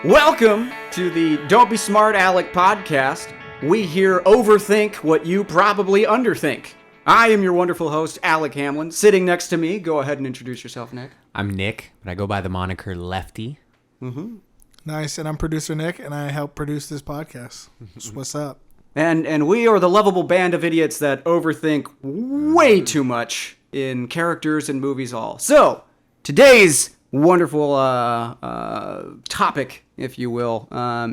Welcome to the Don't Be Smart Alec podcast. We here overthink what you probably underthink. I am your wonderful host, Alec Hamlin. Sitting next to me, go ahead and introduce yourself, Nick. I'm Nick, but I go by the moniker Lefty. Mm-hmm. Nice, and I'm producer Nick, and I help produce this podcast. So what's up? And we are the lovable band of idiots that overthink way too much in characters and movies all. So, today's wonderful topic, if you will,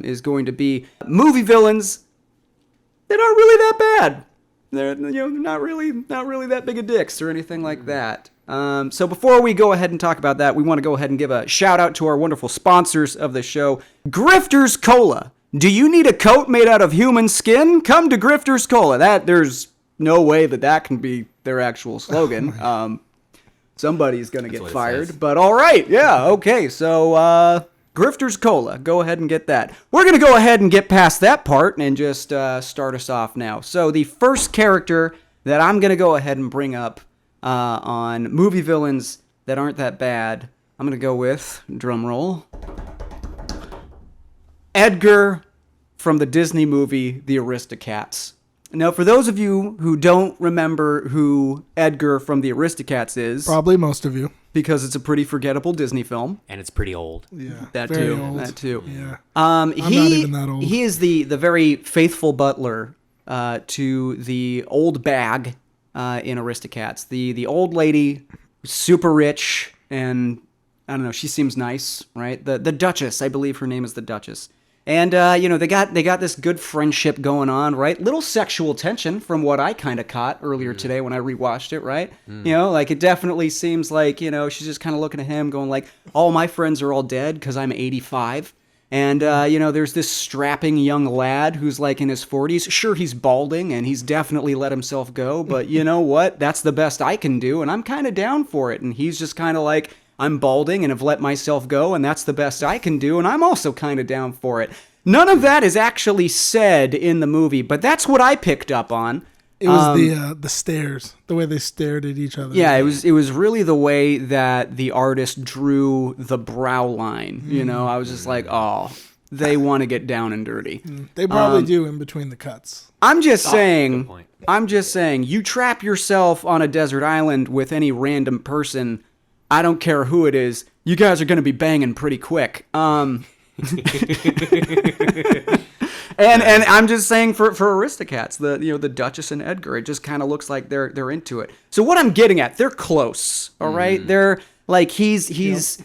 is going to be movie villains that aren't really that bad. They're not really that big of dicks or anything like that. So before we go ahead and talk about that, we want to go ahead and give a shout out to our wonderful sponsors of the show, Grifters Cola. Do you need a coat made out of human skin? Come to Grifters Cola. There's no way that can be their actual slogan. Somebody's going to get fired, but all right. Yeah, okay. So, Grifters Cola. Go ahead and get that. We're going to go ahead and get past that part and just start us off now. So, the first character that I'm going to go ahead and bring up on movie villains that aren't that bad, I'm going to go with, drum roll, Edgar from the Disney movie The Aristocats. Now, for those of you who don't remember who Edgar from the Aristocats is... Probably most of you. Because it's a pretty forgettable Disney film. And it's pretty old. Yeah, That very too. old. That too. Yeah. I'm not even that old. He is the very faithful butler to the old bag in Aristocats. The old lady, super rich, and I don't know, she seems nice, right? The Duchess, I believe her name is the Duchess. And, they got this good friendship going on, right? Little sexual tension from what I kind of caught earlier today when I rewatched it, right? It definitely seems like, she's just kind of looking at him going like, all my friends are all dead because I'm 85. And, there's this strapping young lad who's like in his 40s. Sure, he's balding and he's definitely let himself go. But you know what? That's the best I can do. And I'm kind of down for it. And he's just kind of like... I'm balding and have let myself go, and that's the best I can do, and I'm also kind of down for it. None of that is actually said in the movie, but that's what I picked up on. It was the stares, the way they stared at each other. Yeah, it was really the way that the artist drew the brow line. I was just like, oh, they want to get down and dirty. They probably do in between the cuts. I'm just saying, you trap yourself on a desert island with any random person. I don't care who it is. You guys are going to be banging pretty quick. And I'm just saying for Aristocats, the Duchess and Edgar, it just kind of looks like they're into it. So what I'm getting at, they're close, all right? They're like he's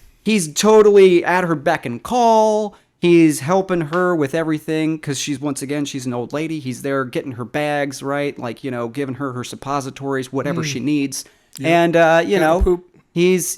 totally at her beck and call. He's helping her with everything because she's an old lady. He's there getting her bags, right? Like, giving her suppositories, whatever she needs. Yep. And poop. He's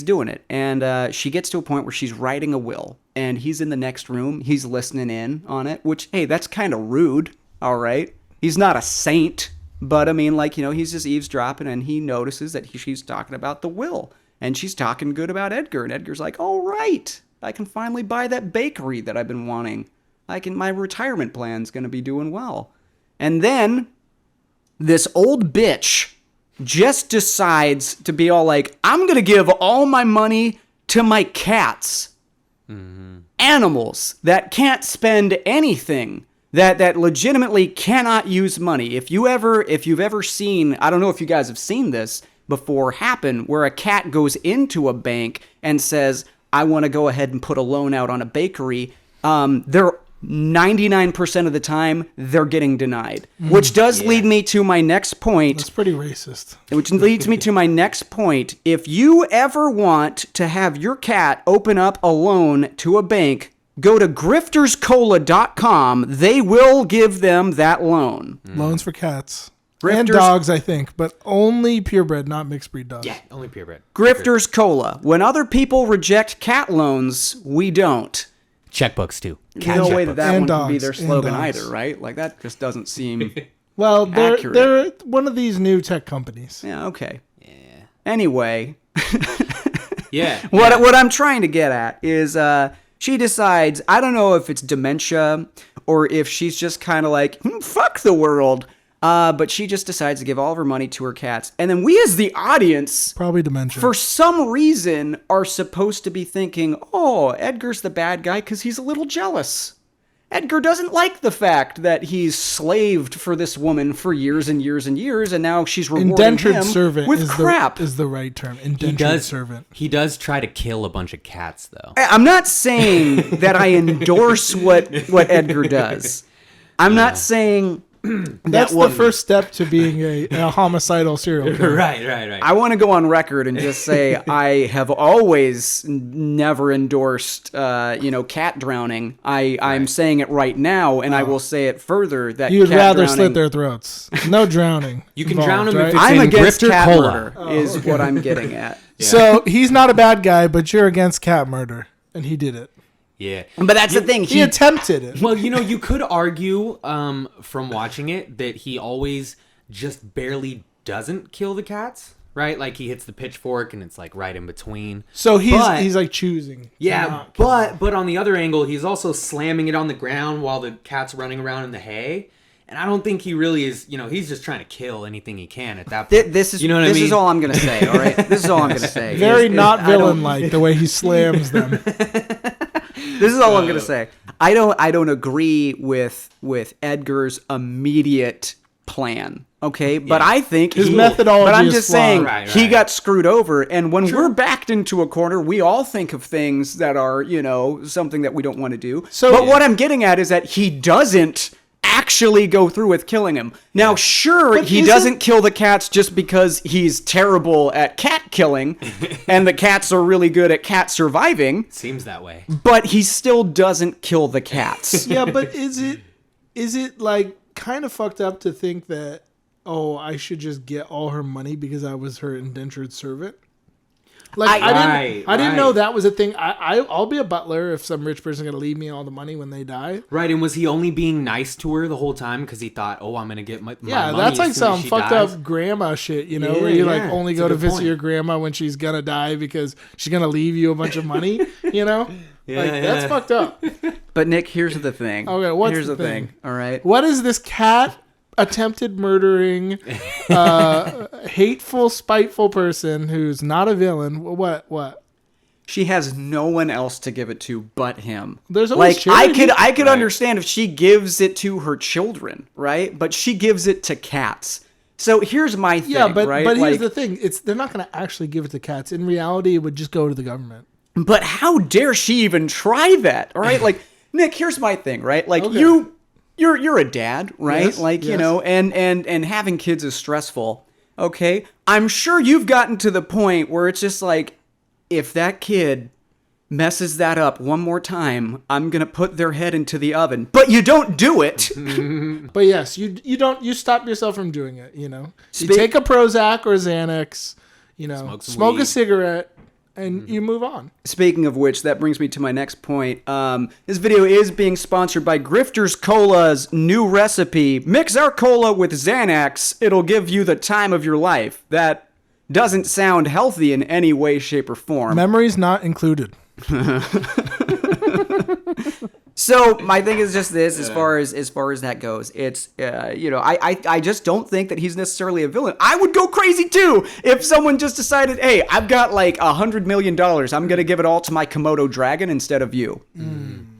doing it, and she gets to a point where she's writing a will, and he's in the next room. He's listening in on it, which, hey, that's kind of rude, all right? He's not a saint, but, I mean, he's just eavesdropping, and he notices that she's talking about the will, and she's talking good about Edgar, and Edgar's like, all right, I can finally buy that bakery that I've been wanting. My retirement plan's going to be doing well. And then this old bitch just decides to be all like, I'm going to give all my money to my cats. Mm-hmm. Animals that can't spend anything, that legitimately cannot use money. If you've ever seen, I don't know if you guys have seen this before happen, where a cat goes into a bank and says, I want to go ahead and put a loan out on a bakery, they're 99% of the time, they're getting denied. Which does lead me to my next point. That's pretty racist. Which leads me to my next point. If you ever want to have your cat open up a loan to a bank, go to grifterscola.com. They will give them that loan. Loans for cats. And dogs, I think, but only purebred, not mixed breed dogs. Yeah, only purebred. Grifters Cola. When other people reject cat loans, we don't. Checkbooks too. No way that one dogs, could be their slogan either, right? Like that just doesn't seem well. Accurate. They're one of these new tech companies. Yeah. Okay. Yeah. Anyway. Yeah. What I'm trying to get at is she decides, I don't know if it's dementia or if she's just kind of like, fuck the world. But she just decides to give all of her money to her cats. And then we as the audience, Probably dementia. for some reason, are supposed to be thinking, oh, Edgar's the bad guy because he's a little jealous. Edgar doesn't like the fact that he's slaved for this woman for years and years and years, and now she's rewarding Indentured him servant with is crap. is the right term. Indentured servant. He does try to kill a bunch of cats, though. I'm not saying that I endorse what Edgar does. I'm not saying That's the first step to being a homicidal serial killer. Right. I want to go on record and just say I have always never endorsed, cat drowning. I'm saying it right now, and I will say it further that You'd cat rather drowning, slit their throats. No drowning. You can involved, drown them right? if it's I'm in against Grifter cat Cola. murder, is what I'm getting at. So he's not a bad guy, but you're against cat murder, and he did it. Yeah. But that's the thing. He attempted it. Well, you could argue from watching it that he always just barely doesn't kill the cats, right? Like he hits the pitchfork and it's like right in between. So he's But- like choosing. to Yeah, not kill them. but on the other angle, he's also slamming it on the ground while the cat's running around in the hay. And I don't think he really is, he's just trying to kill anything he can at that point. This is you know what I this mean? is all I'm gonna say. All right, this is all I'm gonna say. Very is not I don't- villain-like the way he slams them. This is all I'm gonna say. I don't agree with Edgar's immediate plan. Okay, but I think His methodology But I'm is just flawed. saying Right. he got screwed over, and when we're backed into a corner, we all think of things that are something that we don't want to do. But what I'm getting at is that he doesn't actually go through with killing him. Now, sure, But he isn't- doesn't kill the cats just because he's terrible at cat killing, and the cats are really good at cat surviving. Seems that way. But he still doesn't kill the cats. Yeah, but is it like kind of fucked up to think that, oh, I should just get all her money because I was her indentured servant? Like I didn't know that was a thing. I'll be a butler if some rich person is gonna leave me all the money when they die. Right, and was he only being nice to her the whole time because he thought, oh, I'm going to get my Yeah, money that's like as soon as some she fucked dies? up grandma shit, Yeah, where you like yeah. only It's go a to good visit point. your grandma when she's gonna die because she's gonna leave you a bunch of money, That's fucked up. But Nick, here's the thing. Okay, what's here's the the thing? thing? All right. What is this cat attempted murdering, hateful, spiteful person who's not a villain? What? She has no one else to give it to but him. There's always like charity. I could understand if she gives it to her children, right? But she gives it to cats. So here's my thing, Yeah, but right? here's the thing: they're not going to actually give it to cats. In reality, it would just go to the government. But how dare she even try that? All right, like Nick, here's my thing, right? Like Okay. you're a dad, right? Yes, like yes. and having kids is stressful. Okay, I'm sure you've gotten to the point where it's just like, if that kid messes that up one more time, I'm gonna put their head into the oven. But you don't do it. But yes, you stop yourself from doing it. You take a Prozac or Xanax. Smoke some smoke a weed. cigarette, and you move on. Speaking of which, that brings me to my next point. This video is being sponsored by Grifter's Cola's new recipe. Mix our cola with Xanax. It'll give you the time of your life. That doesn't sound healthy in any way, shape, or form. Memories not included. So my thing is just this: as far as that goes, it's I just don't think that he's necessarily a villain. I would go crazy too if someone just decided, hey, I've got like $100 million. I'm gonna give it all to my Komodo dragon instead of you.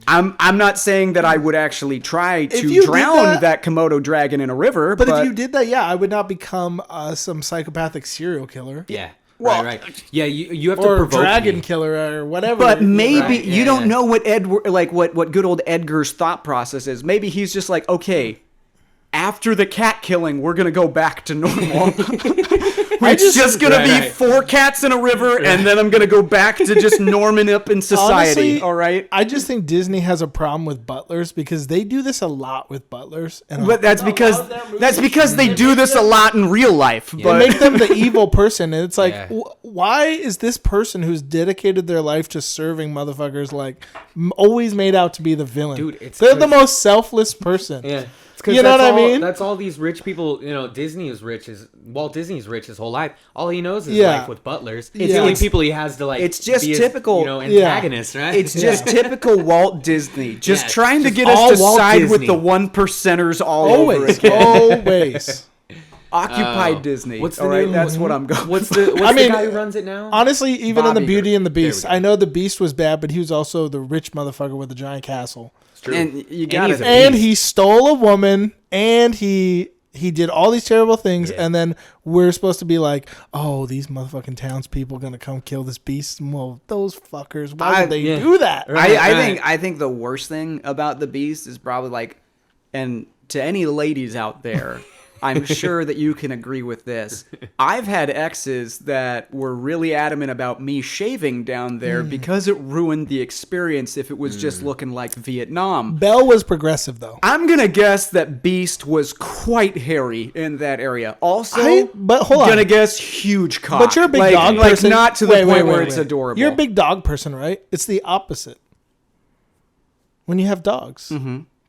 I'm not saying that I would actually try to you did drown that Komodo dragon in a river, But if you did that, I would not become some psychopathic serial killer. Yeah. Well, right. Yeah, you have to Or provoke dragon me. killer or whatever. But maybe Right, you yeah, don't yeah. know what good old Edgar's thought process is. Maybe he's just like, okay, after the cat killing, we're gonna go back to normal. It's just gonna Right, be right. 4 cats in a river, and then I'm gonna go back to just norming up in society. Honestly, all right. I just think Disney has a problem with butlers because they do this a lot with butlers. And But that's because they do this a lot in real life. they But make them the evil person, and it's like, Yeah. why is this person who's dedicated their life to serving motherfuckers always made out to be the villain? Dude, it's they're the crazy. most selfless person. Yeah. It's 'cause You know what I all, mean? That's all these rich people. Walt Disney's rich his whole life. All he knows is Yeah. life with butlers. Yeah. It's the only people he has to like. It's just be his, typical, antagonist, right? It's just typical Walt Disney, just Yeah, trying to just get all us to Walt side with Disney. the one percenters all over Always. again. Always. Occupy Oh. Disney. What's the all right, new- that's what I'm going. What's the guy who runs it now? Honestly, even in Bob the Beauty Iger. and the Beast, There we go. I know the Beast was bad, but he was also the rich motherfucker with the giant castle. It's true. And you got he's it. a And beast. he stole a woman, and he did all these terrible things, Yeah. and then we're supposed to be like, oh, these motherfucking townspeople gonna come kill this beast. Well, those fuckers, why would they do that? I think the worst thing about the Beast is probably like, and to any ladies out there, I'm sure that you can agree with this. I've had exes that were really adamant about me shaving down there because it ruined the experience if it was just looking like Vietnam. Belle was progressive though. I'm gonna guess that Beast was quite hairy in that area. Also, but hold on. gonna guess huge cock. But you're a big like, dog like person. not to the point where it's adorable. You're a big dog person, right? It's the opposite. When you have dogs,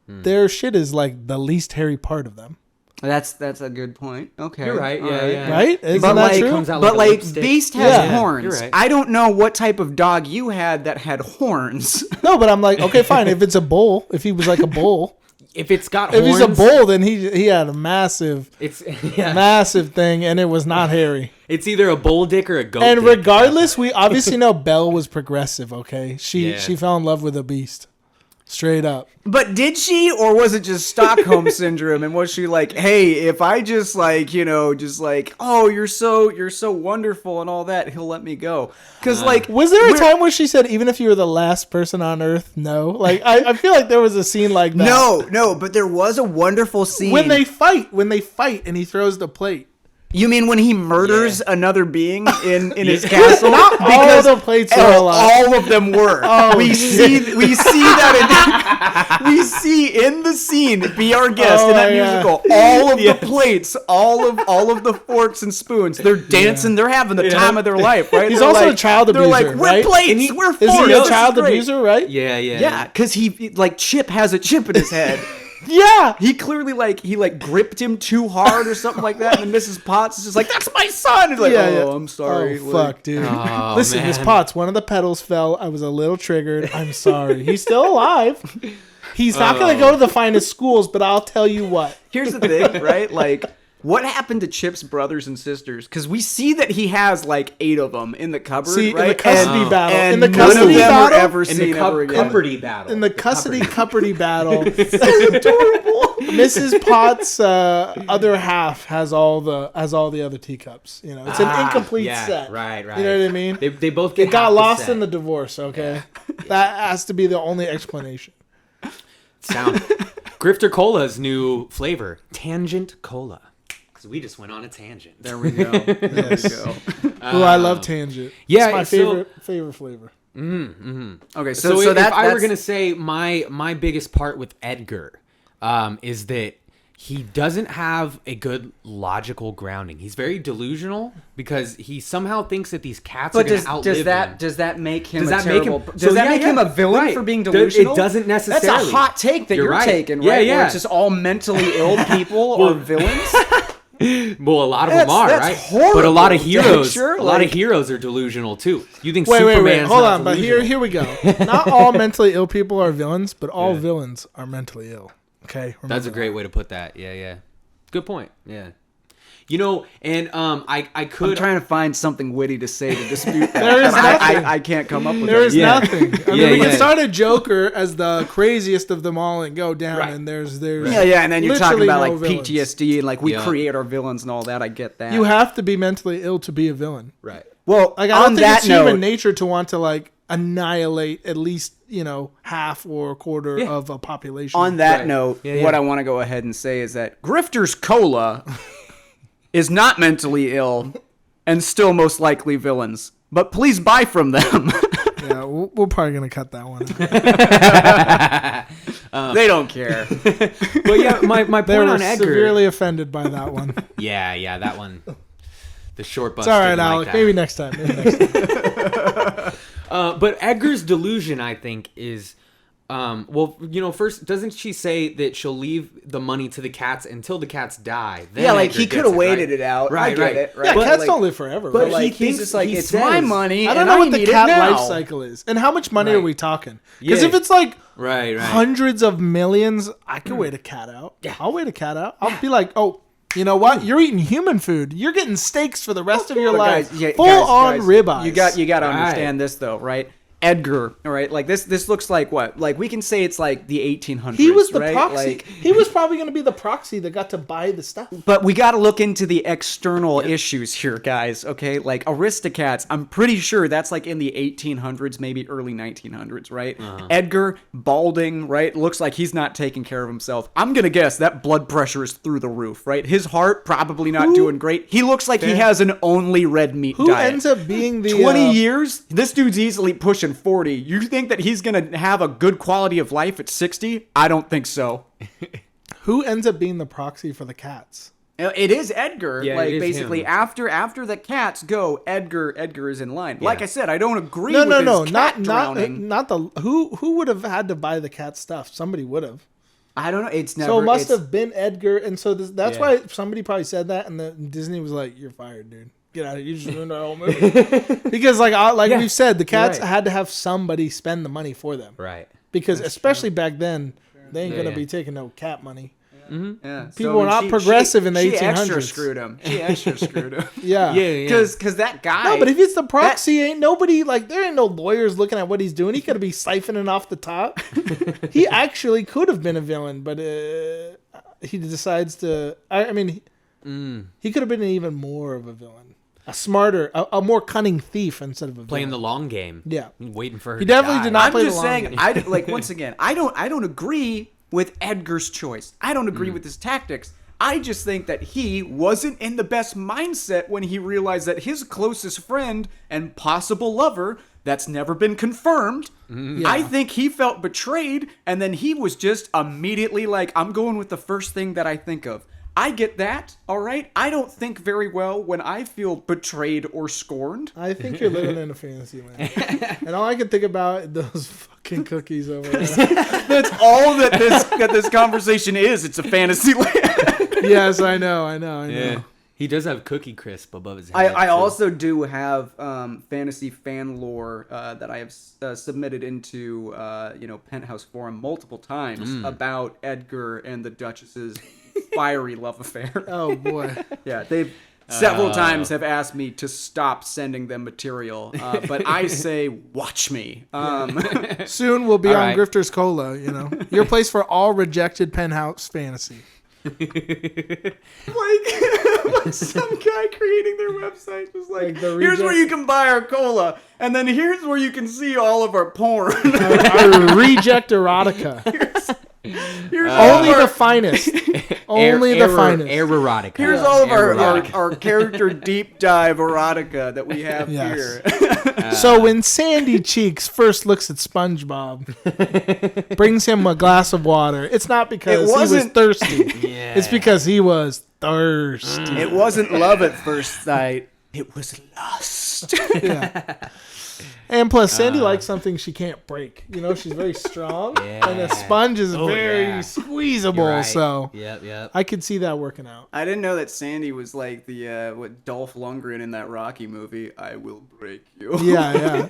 their shit is like the least hairy part of them. That's a good point. Okay, You're right. all Yeah. Right? Isn't But that like, true? Comes out but like a like lipstick. Beast has Yeah. horns. You're right. I don't know what type of dog you had that had horns. No, but I'm like, okay, fine. If it's a bull, if he was like a bull, If it's got if horns, he's a bull, then he had a massive yeah. massive thing, and it was not hairy. It's either a bull dick or a goat. And dick. regardless, we obviously know Belle was progressive. Okay, she Yeah. fell in love with a beast, straight up. But did she, or was it just Stockholm syndrome? And was she like, hey, if I just like, just like, oh, you're so wonderful and all that, he'll let me go? Because like, Was there a time where she said, even if you were the last person on Earth, no? Like I feel like there was a scene like that. no, but there was a wonderful scene When they fight, and he throws the plate. You mean when he murders another being in his castle? Not all the plates are alive. All of them were. we see that we see in the scene, Be Our Guest, in that musical, all of the plates, all of the forks and spoons, they're dancing, they're having the time of their life, right? He's They're also like, a child they're abuser, like, we're right? plates, we're forks. Is he this a is child great." abuser, right? Yeah. Because he like Chip has a chip in his head. Yeah. He clearly gripped him too hard or something like that, and then Mrs. Potts is just like, "That's my son." He's like, I'm sorry. Oh, like, fuck, dude. Oh, Listen, man. Miss Potts, one of the petals fell. I was a little triggered. I'm sorry. He's still alive. He's not going to go to the finest schools, but I'll tell you what. Here's the thing, right? Like, what happened to Chip's brothers and sisters? Because we see that he has like 8 of them in the cupboard, See, right? in the custody And- battle. and In the none custody of them battle? were ever In the seen ever again. cupperty battle. In the custody cupperty battle, Adorable. Mrs. Potts' other half has all the other teacups. It's an incomplete set. Right. You know what I mean? They both get It got half lost set. in the divorce. Okay, that has to be the only explanation. sound. Grifter Cola's new flavor, Tangent Cola. Because we just went on a tangent. There we go. There we go. Oh, I love Tangent. yeah, it's my favorite flavor. Okay, So, so if that, I were that's gonna say my biggest part with Edgar, is that he doesn't have a good logical grounding. He's very delusional because he somehow thinks that these cats are But gonna outlive him. does that make him Does a that make terrible? him- Does so that yeah, make yeah. him a villain Right. for being It delusional? doesn't That's necessarily. a hot take that You're you're right. taking, Yeah, right? yeah. Where it's just all mentally ill people are villains. Well, a lot of them are, That's right? horrible, But a lot of heroes, Sure, a lot of like- heroes are delusional too. You think Wait, Superman's hold not on. But delusional. here we go. Not all mentally ill people are villains, but all villains are mentally ill. Okay, remember That's a great way to put that. Yeah. Good point. Yeah. And I could I'm trying to find something witty to say to dispute that. There is and nothing. I can't come up with There it. is Yeah. nothing. I mean, Yeah, we can yeah. start a Joker as the craziest of them all and go down, Right. and there's Yeah, and then you're talking literally about no like villains. PTSD and like we Yeah. create our villains and all that. I get that. You have to be mentally ill to be a villain. right. well, Like I don't on think that it's note, human nature to want to like annihilate at least half or a quarter Yeah. of a population. on that Right. note, Yeah, what yeah. I want to go ahead and say is that Grifter's Cola is not mentally ill and still most likely villains. But please buy from them. Yeah, we're probably gonna cut that one out. They don't care. But yeah, my They point were on Edgar. severely offended by that one. Yeah, that one. The short bus. It's all right, didn't like Alec. that. Maybe next time. But Edgar's delusion, I think, is Well, first, doesn't she say that she'll leave the money to the cats until the cats die? Then Yeah, like Edgar he gets could have it, waited right? it out. Right, I get right. it. Right. Yeah, But, cats like, don't live forever. But right? like, he he's just thinks- like, he it's my says- money. I don't and know what the need it cat now. life cycle is, and how much money are Right. we talking? Because Yeah. if it's like Right. hundreds of millions, I could wait a cat out. Yeah. I'll wait a cat out. I'll be like, oh, you know what? You're eating human food. You're getting steaks for the rest of your But life. guys, Full on ribeyes. You got to Right. understand this though, right? Edgar, all right? Like this looks like what? Like we can say it's like the 1800s. He was the right? proxy. Like, He was probably going to be the proxy that got to buy the stuff. but we got to look into the external issues here, guys. Okay, like Aristocats. I'm pretty sure that's like in the 1800s, maybe early 1900s, right? Edgar, balding, right? Looks like he's not taking care of himself. I'm gonna guess that blood pressure is through the roof, right? His heart probably not doing great. He looks like he has an only red meat Who diet. ends up being the 20 years? This dude's easily pushing 40. You think that he's going to have a good quality of life at 60? I don't think so. Who ends up being the proxy for the cats? It is Edgar. Yeah, like it is basically him. after the cats go, Edgar is in line. Like I said, I don't agree No, with no, his no, cat not drowning. the who would have had to buy the cat stuff? Somebody would have. I don't know. It's never So it must it's- have been Edgar, and so that's Yeah. why somebody probably said that, and then Disney was like, "You're fired, dude. Get out of here. You just ruined our whole movie." Because Yeah, we've said, the cats right. had to have somebody spend the money for them. Right. Because especially back then, they ain't gonna Yeah. be taking no cat money. Yeah. People were not progressive in the she 1800s. extra screwed him. She extra screwed him. Yeah. Because that guy. No, but if it's the proxy, ain't nobody like there ain't no lawyers looking at what he's doing. He could be siphoning off the top. He actually could have been a villain, but he decides to. I mean, he could have been even more of a villain, a smarter, a more cunning thief instead of a Playing the villain. long game. Yeah. Waiting for her. He to definitely die. did not I'm play the just long saying, game. once again, I don't agree with Edgar's choice. I don't agree with his tactics. I just think that he wasn't in the best mindset when he realized that his closest friend and possible lover, that's never been confirmed, I think he felt betrayed, and then he was just immediately like, I'm going with the first thing that I think of. I get that, all right? I don't think very well when I feel betrayed or scorned. I think you're living in a fantasy land, and all I can think about are those fucking cookies over there. That's all that this conversation is. It's a fantasy land. Yes, I know. Yeah. He does have Cookie Crisp above his head. I too. also do have fantasy fan lore that I have submitted into Penthouse Forum multiple times about Edgar and the Duchess's fiery love affair. Oh boy. Yeah, they've several times have asked me to stop sending them material, but I say watch me. Soon we'll be All on right. Grifter's Cola, your place for all rejected penthouse fantasy. like some guy creating their website was like, Like the here's where reject- you can buy our cola, and then here's where you can see all of our porn. Our reject erotica. Here's Only all of the our, finest. Only the finest. Erotica. here's all of Erotica. our character deep dive erotica that we have Yes. here. So when Sandy Cheeks first looks at SpongeBob, brings him a glass of water, it's not because It he was wasn't- thirsty. Yeah. It's because he was thirsty. It wasn't love at first sight. It was lust. Yeah. And plus, Sandy likes something she can't break. She's very strong, and a sponge is very yeah. squeezable. You're right. So Yep. I could see that working out. I didn't know that Sandy was like the what Dolph Lundgren in that Rocky movie. I will break you. Yeah.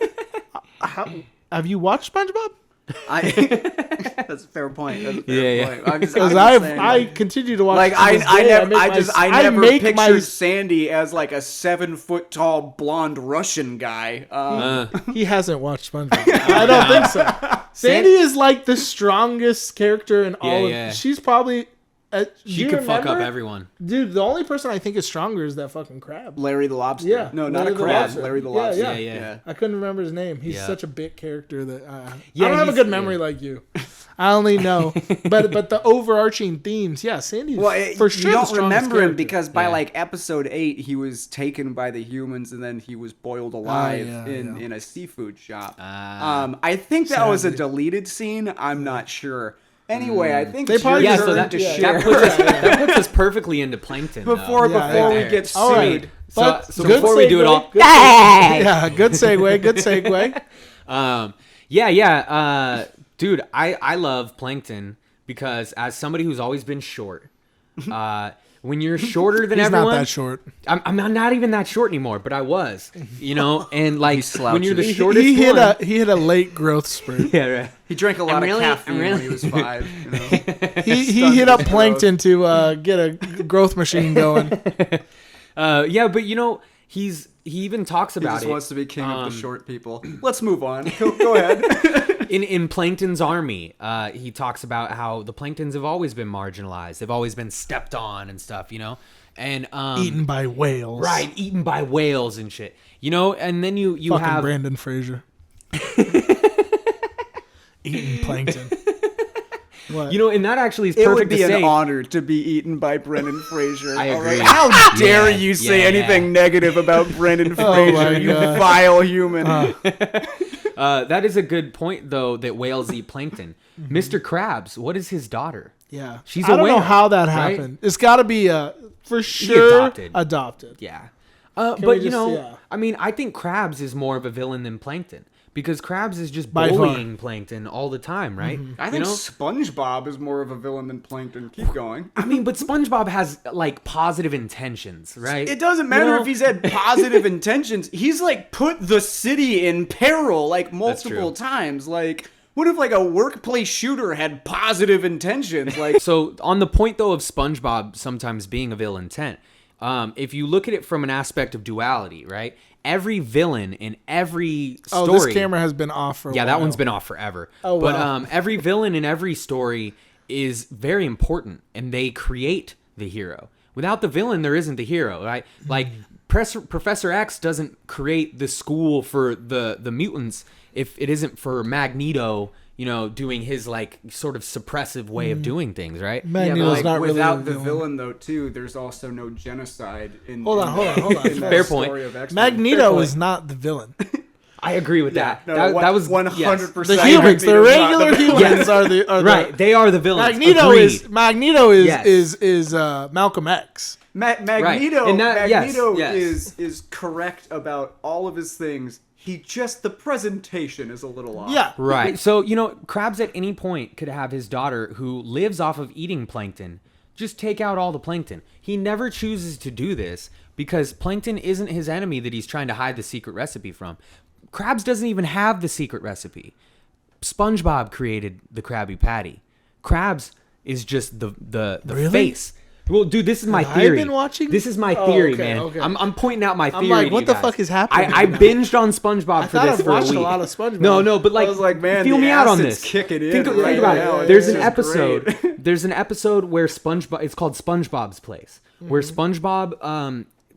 Have you watched SpongeBob? That's a fair point. That's a fair Yeah. point. I'm just Because saying, I continue to watch. like to this I day. never make I my- just I never make pictured my- Sandy as like a 7-foot tall blonde Russian guy. He hasn't watched SpongeBob. I don't think so. Sandy is like the strongest character in all Yeah. of. She's probably. Do She you could fuck up remember? everyone. Dude, the only person I think is stronger is that fucking crab. Larry the Lobster. Yeah, No, not Larry a the crab. Lobster. Larry the Yeah, Lobster. yeah. Yeah. I couldn't remember his name. He's Yeah. such a big character that I Yeah, don't have a he's- good memory like you. I only know, but the overarching themes, yeah, Sandy's Well, for sure. you the don't strongest remember him character. because by Yeah. like episode 8, he was taken by the humans and then he was boiled alive yeah, in a seafood shop. Ah. I think that was a Sadly. deleted scene. I'm not sure. Anyway, I think They it's probably your Yeah, just- turn so that, to yeah. share. that puts us perfectly into Plankton. before though. Yeah, before yeah. we get sued. All right. So, But so good before we do it segue, all, good segue. Yeah, good segue. Good segue. Dude, I love plankton because as somebody who's always been short, when you're shorter than He's everyone, not that short. I'm not even that short anymore, but I was, and like when you're the slouchy. shortest He hit one, he hit a late growth spurt. yeah, right. He drank a lot of caffeine when he was 5. You know? He hit up plankton to get a growth machine going. Yeah, but he even talks He about just it. wants to be king of the short people. Let's move on. Go ahead. In Plankton's army, he talks about how the Planktons have always been marginalized. They've always been stepped on and stuff, and Eaten by whales. right, eaten by whales and shit, and then you Fucking have Brandon Fraser. Eating plankton. What? and that actually is It perfect would be to say. an honor to be eaten by Brendan Fraser. I all agree. right? How dare Yeah, you say yeah, anything negative about Brendan Oh Fraser, my you God. vile human? That is a good point, though, that whales eat plankton. Mr. Krabs, what is his daughter? Yeah. She's I don't a know whale, how that right? happened. It's got to be for sure adopted. Yeah. we But, just- yeah. I mean, I think Krabs is more of a villain than Plankton. Because Krabs is just By far. bullying Plankton all the time, right? I think SpongeBob is more of a villain than Plankton. Keep going. I mean, but SpongeBob has, like, positive intentions, right? It doesn't matter if he's had positive intentions. He's like put the city in peril like multiple times. Like, what if like a workplace shooter had positive intentions? Like, So, on the point, though, of SpongeBob sometimes being of ill intent, if you look at it from an aspect of duality, right? Every villain in every story... Oh, this camera has been off for a while. Yeah, that one's been off forever. Oh, But wow. every villain in every story is very important, and they create the hero. Without the villain, there isn't the hero, right? Like, Professor X doesn't create the school for the mutants if it isn't for Magneto, doing his, like, sort of suppressive way of doing things, right? Magneto's not really without a the villain. villain though, too, there's also no genocide in. Hold on. in the Fair point. story of X-Men. Magneto is not the villain. I agree with that. No, that was 100%. The humans, the regular humans are the right. They are the villains. Magneto Agreed. is Malcolm X. Magneto, And that- yes, Magneto yes. is correct about all of his things. The presentation is a little off. Yeah. Right. So, Krabs at any point could have his daughter, who lives off of eating plankton, just take out all the plankton. He never chooses to do this because plankton isn't his enemy that he's trying to hide the secret recipe from. Krabs doesn't even have the secret recipe. SpongeBob created the Krabby Patty. Krabs is just the Really? face. Well, dude, this is my Have I theory. been watching? This is my Oh, theory, okay, man. okay. I'm pointing out my theory. I'm like, to what you the guys. fuck is happening? I binged on SpongeBob for thought this I've for a watched week. a lot of SpongeBob. No, but like, I was like, man, feel the me out on acid's this. kicking in Think right about now. it. There's It's an just episode. great. There's an episode where SpongeBob. It's called SpongeBob's Place, where SpongeBob,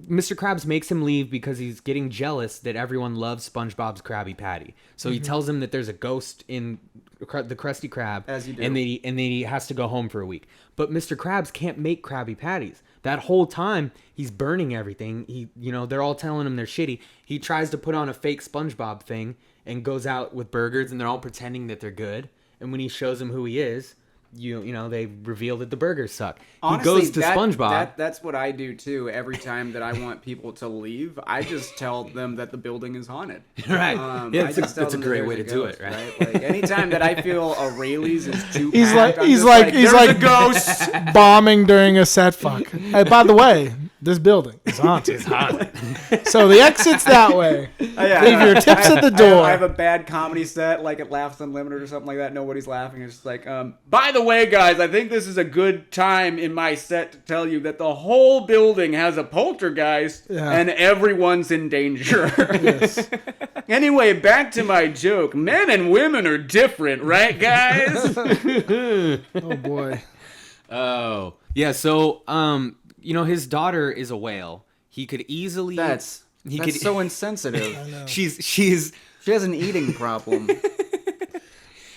Mr. Krabs makes him leave because he's getting jealous that everyone loves SpongeBob's Krabby Patty. So he tells him that there's a ghost in the Krusty Krab, As you do. and then he has to go home for a week. But Mr. Krabs can't make Krabby Patties. That whole time, he's burning everything. They're all telling him they're shitty. He tries to put on a fake SpongeBob thing and goes out with burgers, and they're all pretending that they're good. And when he shows them who he is, they reveal that the burgers suck. Honestly, he goes to SpongeBob. That's what I do too. Every time that I want people to leave, I just tell them that the building is haunted. Right. Yeah, I just tell it's a them that great there's way to do it, ghost, right? Like anytime that I feel a Rayleigh's is too He's packed, like I'm he's just like there's a ghost. bombing during a set fuck. Hey, by the way, this building is haunted. So the exit's that way. Leave your tips at the door. I have a bad comedy set, like at Laughs Unlimited or something like that. Nobody's laughing. It's just like, by the way, guys, I think this is a good time in my set to tell you that the whole building has a poltergeist and everyone's in danger. Yes. Anyway, back to my joke. Men and women are different, right, guys? Oh boy. Oh. Yeah, so, his daughter is a whale. He could easily... That's so insensitive. She's She has an eating problem.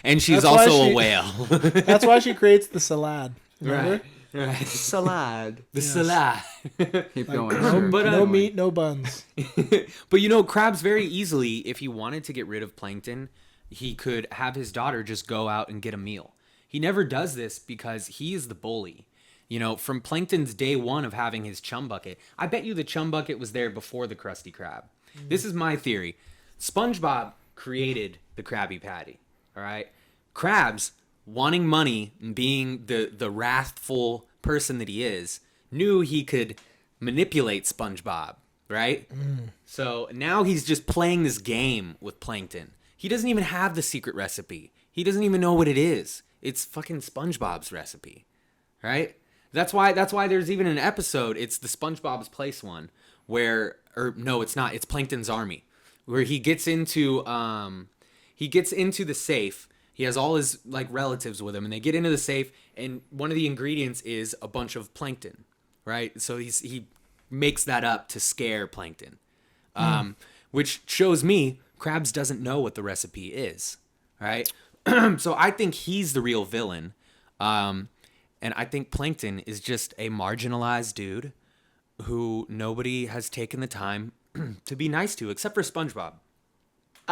and she's That's why also she- a whale. That's why she creates the salad. Remember? Right. Salad. The salad. Keep going. No, sure. no meat, no buns. But Krabs very easily, if he wanted to get rid of plankton, he could have his daughter just go out and get a meal. He never does this because he is the bully. From Plankton's day one of having his chum bucket, I bet you the chum bucket was there before the Krusty Krab. This is my theory. SpongeBob created the Krabby Patty, all right? Krabs, wanting money and being the wrathful person that he is, knew he could manipulate SpongeBob, right? So now he's just playing this game with Plankton. He doesn't even have the secret recipe. He doesn't even know what it is. It's fucking SpongeBob's recipe, right? That's why there's even an episode, it's the SpongeBob's Place one, where, or no, it's not, it's Plankton's Army, where he gets into the safe. He has all his like relatives with him, and they get into the safe, and one of the ingredients is a bunch of plankton, right? So he makes that up to scare Plankton, which shows me Krabs doesn't know what the recipe is, right? So I think he's the real villain, and I think Plankton is just a marginalized dude who nobody has taken the time to be nice to, except for SpongeBob.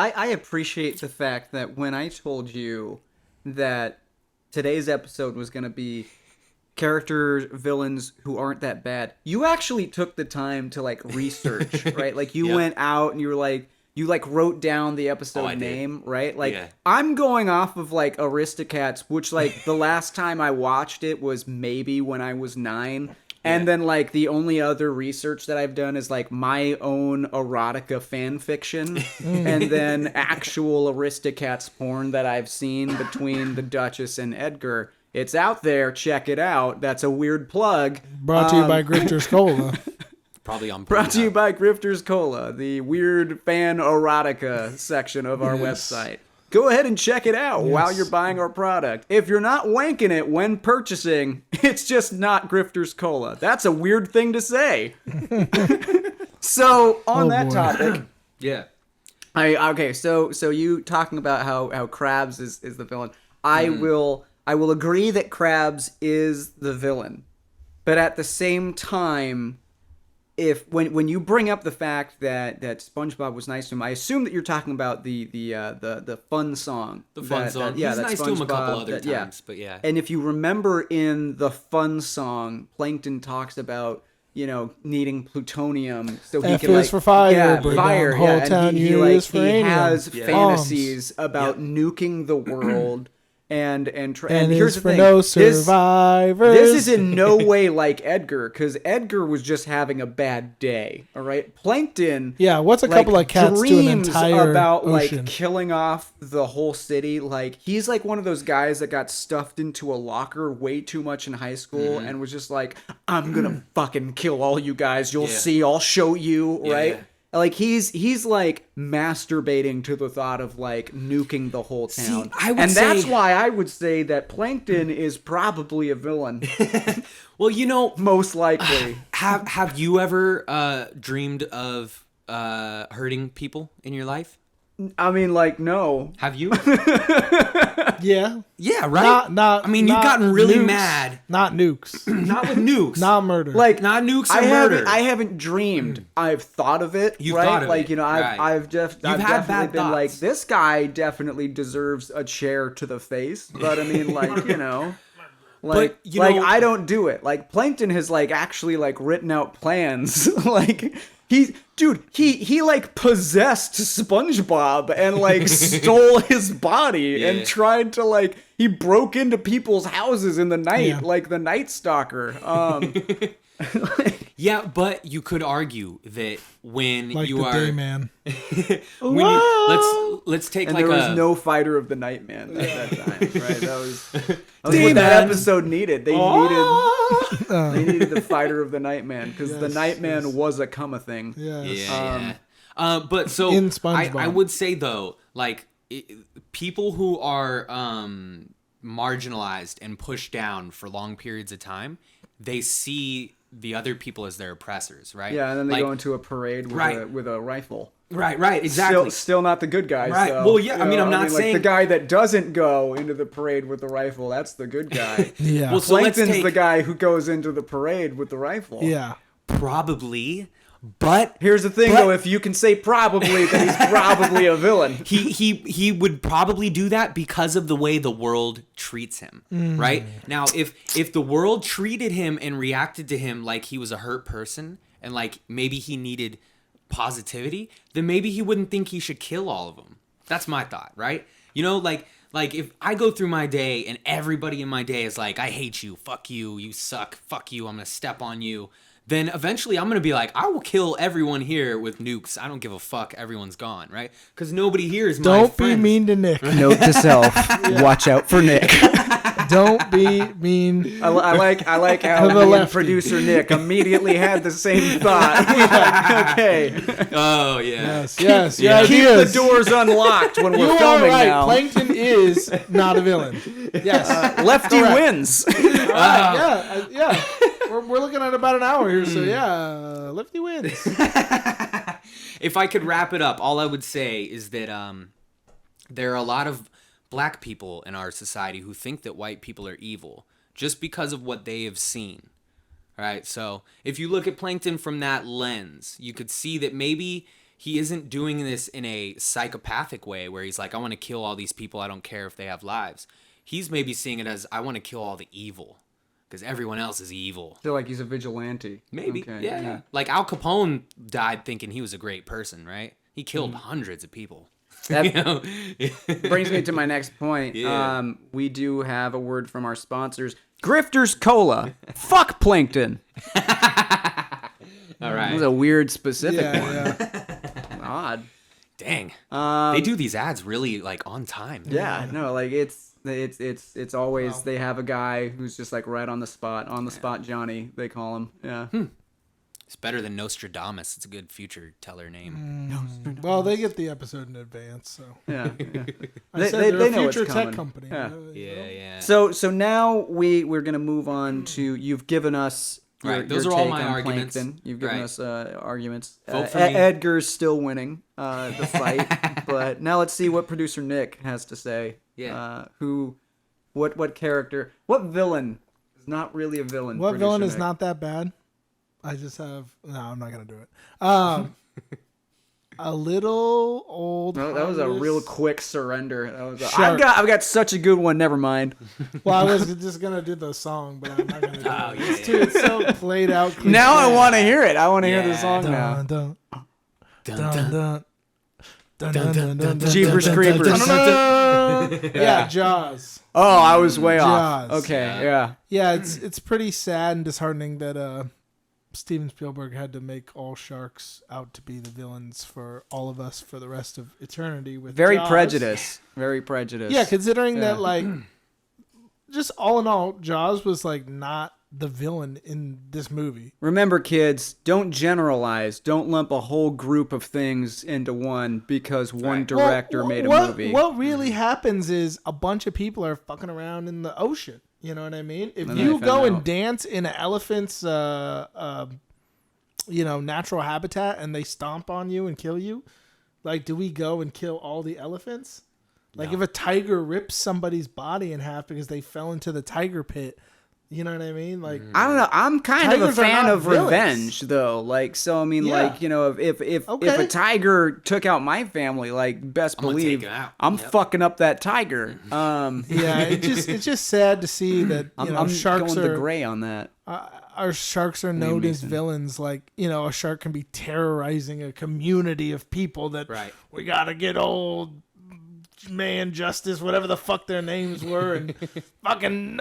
I appreciate the fact that when I told you that today's episode was going to be villains who aren't that bad, you actually took the time to like research, right? Like you went out and you were like, you like wrote down the episode name, right? Like I'm going off of like Aristocats, which like the last time I watched it was maybe when I was 9. And then, like, the only other research that I've done is, like, my own erotica fan fiction. And then actual Aristocats porn that I've seen between the Duchess and Edgar. It's out there. Check it out. That's a weird plug. Brought to you by Grifter's Cola. Probably on Brought to you by Grifter's Cola, the weird fan erotica section of our website. Go ahead and check it out while you're buying our product. If you're not wanking it when purchasing, it's just not Grifter's Cola. That's a weird thing to say. So, on that topic. So you talking about how Krabs is the villain. I will agree that Krabs is the villain. But at the same time, when you bring up the fact that SpongeBob was nice to him, I assume that you're talking about the fun song. The fun song. He's nice to him a couple other times, but yeah. And if you remember in the fun song, Plankton talks about, you know, needing plutonium so he can for fire, fire, whole town he has fantasies bombs. about nuking the world. And here's the thing. No survivors. This is in no way like Edgar, because Edgar was just having a bad day. All right, Plankton. Yeah, what's a couple of cats to an entire about ocean? Like killing off the whole city. Like he's like one of those guys that got stuffed into a locker way too much in high school and was just like, I'm gonna fucking kill all you guys. You'll see. I'll show you. Right. Yeah. Like he's like masturbating to the thought of like nuking the whole town. See, that's why I would say that Plankton is probably a villain. Well, you know, most likely. Have you ever dreamed of hurting people in your life? I mean, like, no. Have you? Yeah. Yeah, right? Not, I mean, you've gotten really nukes, mad. Not nukes. Not with nukes. Not murder. Like, not nukes or murder. I haven't dreamed. I've thought of it. You've right? thought of like, it. You know, I've definitely been thoughts. like, this guy definitely deserves a chair to the face. But I mean, like, you know. Like, but, you know, I don't do it. Like, Plankton has, like, actually, like, written out plans. Like, he like, possessed SpongeBob and, like, stole his body and tried to, like, he broke into people's houses in the night, like the Night Stalker. Yeah, but you could argue that when like you the are day man. when you let's take and like there was no fighter of the night man at that time, right? That was what that episode needed. They needed the fighter of the night man because the night man was a thing. Yeah. But so in SpongeBob. I would say though, like people who are marginalized and pushed down for long periods of time, they see the other people as their oppressors, right? Yeah, and then they go into a parade with a rifle. Right, exactly. Still not the good guys. Right. So, well, yeah. I mean, I'm not saying like the guy that doesn't go into the parade with the rifle. That's the good guy. Yeah. Well, so Plankton's the guy who goes into the parade with the rifle. Yeah. Probably. But here's the thing, though: if you can say probably, then he's probably a villain. He would probably do that because of the way the world treats him, right? Now, if the world treated him and reacted to him like he was a hurt person and like maybe he needed positivity, then maybe he wouldn't think he should kill all of them. That's my thought, right? You know, like Like, if I go through my day and everybody in my day is like, I hate you, fuck you, you suck, fuck you, I'm going to step on you, then eventually I'm going to be like, I will kill everyone here with nukes. I don't give a fuck. Everyone's gone, right? Because nobody here is my Don't be friends. mean to Nick. Note to self: watch out for Nick. Don't be mean. I like how the me and lefty. producer Nick immediately had the same thought. Okay. Oh, yeah. Yes, your Keep ideas. the doors unlocked when we're You are filming right. now. Plankton is not a villain. Yes. Lefty Correct. wins. Yeah. We're looking at about an hour here, so yeah, Lefty wins. If I could wrap it up, all I would say is that there are a lot of black people in our society who think that white people are evil just because of what they have seen. All right, so if you look at Plankton from that lens, you could see that maybe he isn't doing this in a psychopathic way where he's like, I want to kill all these people, I don't care if they have lives. He's maybe seeing it as, I want to kill all the evil because everyone else is evil. I feel like he's a vigilante. Maybe. Okay, Yeah. Like Al Capone died thinking he was a great person, right? He killed hundreds of people. That You know? brings me to my next point. Yeah. We do have a word from our sponsors. Grifters Cola. Fuck Plankton. All That right. was a weird specific one. Yeah. Odd. Dang. They do these ads really like on time. Yeah, no, like it's always they have a guy who's just like right on the spot Johnny, they call him. Yeah. It's better than Nostradamus. It's a good future teller name. Well, they get the episode in advance, so. Yeah. I said They they're a know it's future tech coming. company. Yeah. Yeah. So now we're gonna move on to you've given us your, Right, those your are all take my on arguments. Plankton. You've given Right. us arguments. Vote for me. Edgar's still winning the fight, but now let's see what producer Nick has to say. Yeah. What character? What villain is not really a villain? What producer villain is Nick? not that bad? I just have... No, I'm not going to do it. A little old... No, that was a harmless- real quick surrender. That was Shark. I've got such a good one. Never mind. Well, I was just going to do the song, but I'm not going to do Oh, it. yeah, It's so played out. Now I want to hear it. I want to hear the Yeah. song now. Dun, dun, Dun, dun, dun. dun. Dun, dun, dun, dun, dun, Jeepers dun, Creepers. dun, dun, dun, dun. Yeah, Jaws. Oh, I was way off. Jaws. Okay, yeah. Yeah, it's pretty sad and disheartening that Steven Spielberg had to make all sharks out to be the villains for all of us for the rest of eternity. With Very Jaws. prejudiced. Very prejudiced. Yeah, considering Yeah. that, like, just all in all, Jaws was like not the villain in this movie. Remember, kids, don't generalize. Don't lump a whole group of things into one because one director made a movie. What really happens is a bunch of people are fucking around in the ocean. You know what I mean? If And you they go found and out. dance in an elephant's, natural habitat and they stomp on you and kill you, like, do we go and kill all the elephants? Like, if a tiger rips somebody's body in half because they fell into the tiger pit, you know what I mean? Like, I don't know. I'm kind of a Tigers are fan not of villains. revenge, though. Like, so I mean, Yeah. like, you know, if a Okay. tiger took out my family, like, best I'm gonna believe take him out. I'm Yep. fucking up that tiger. yeah, it's just sad to see that I'm sharks going are the gray on that. our sharks are known as Mason. villains. Like, a shark can be terrorizing a community of people that Right. we gotta get old man justice, whatever the fuck their names were, and fucking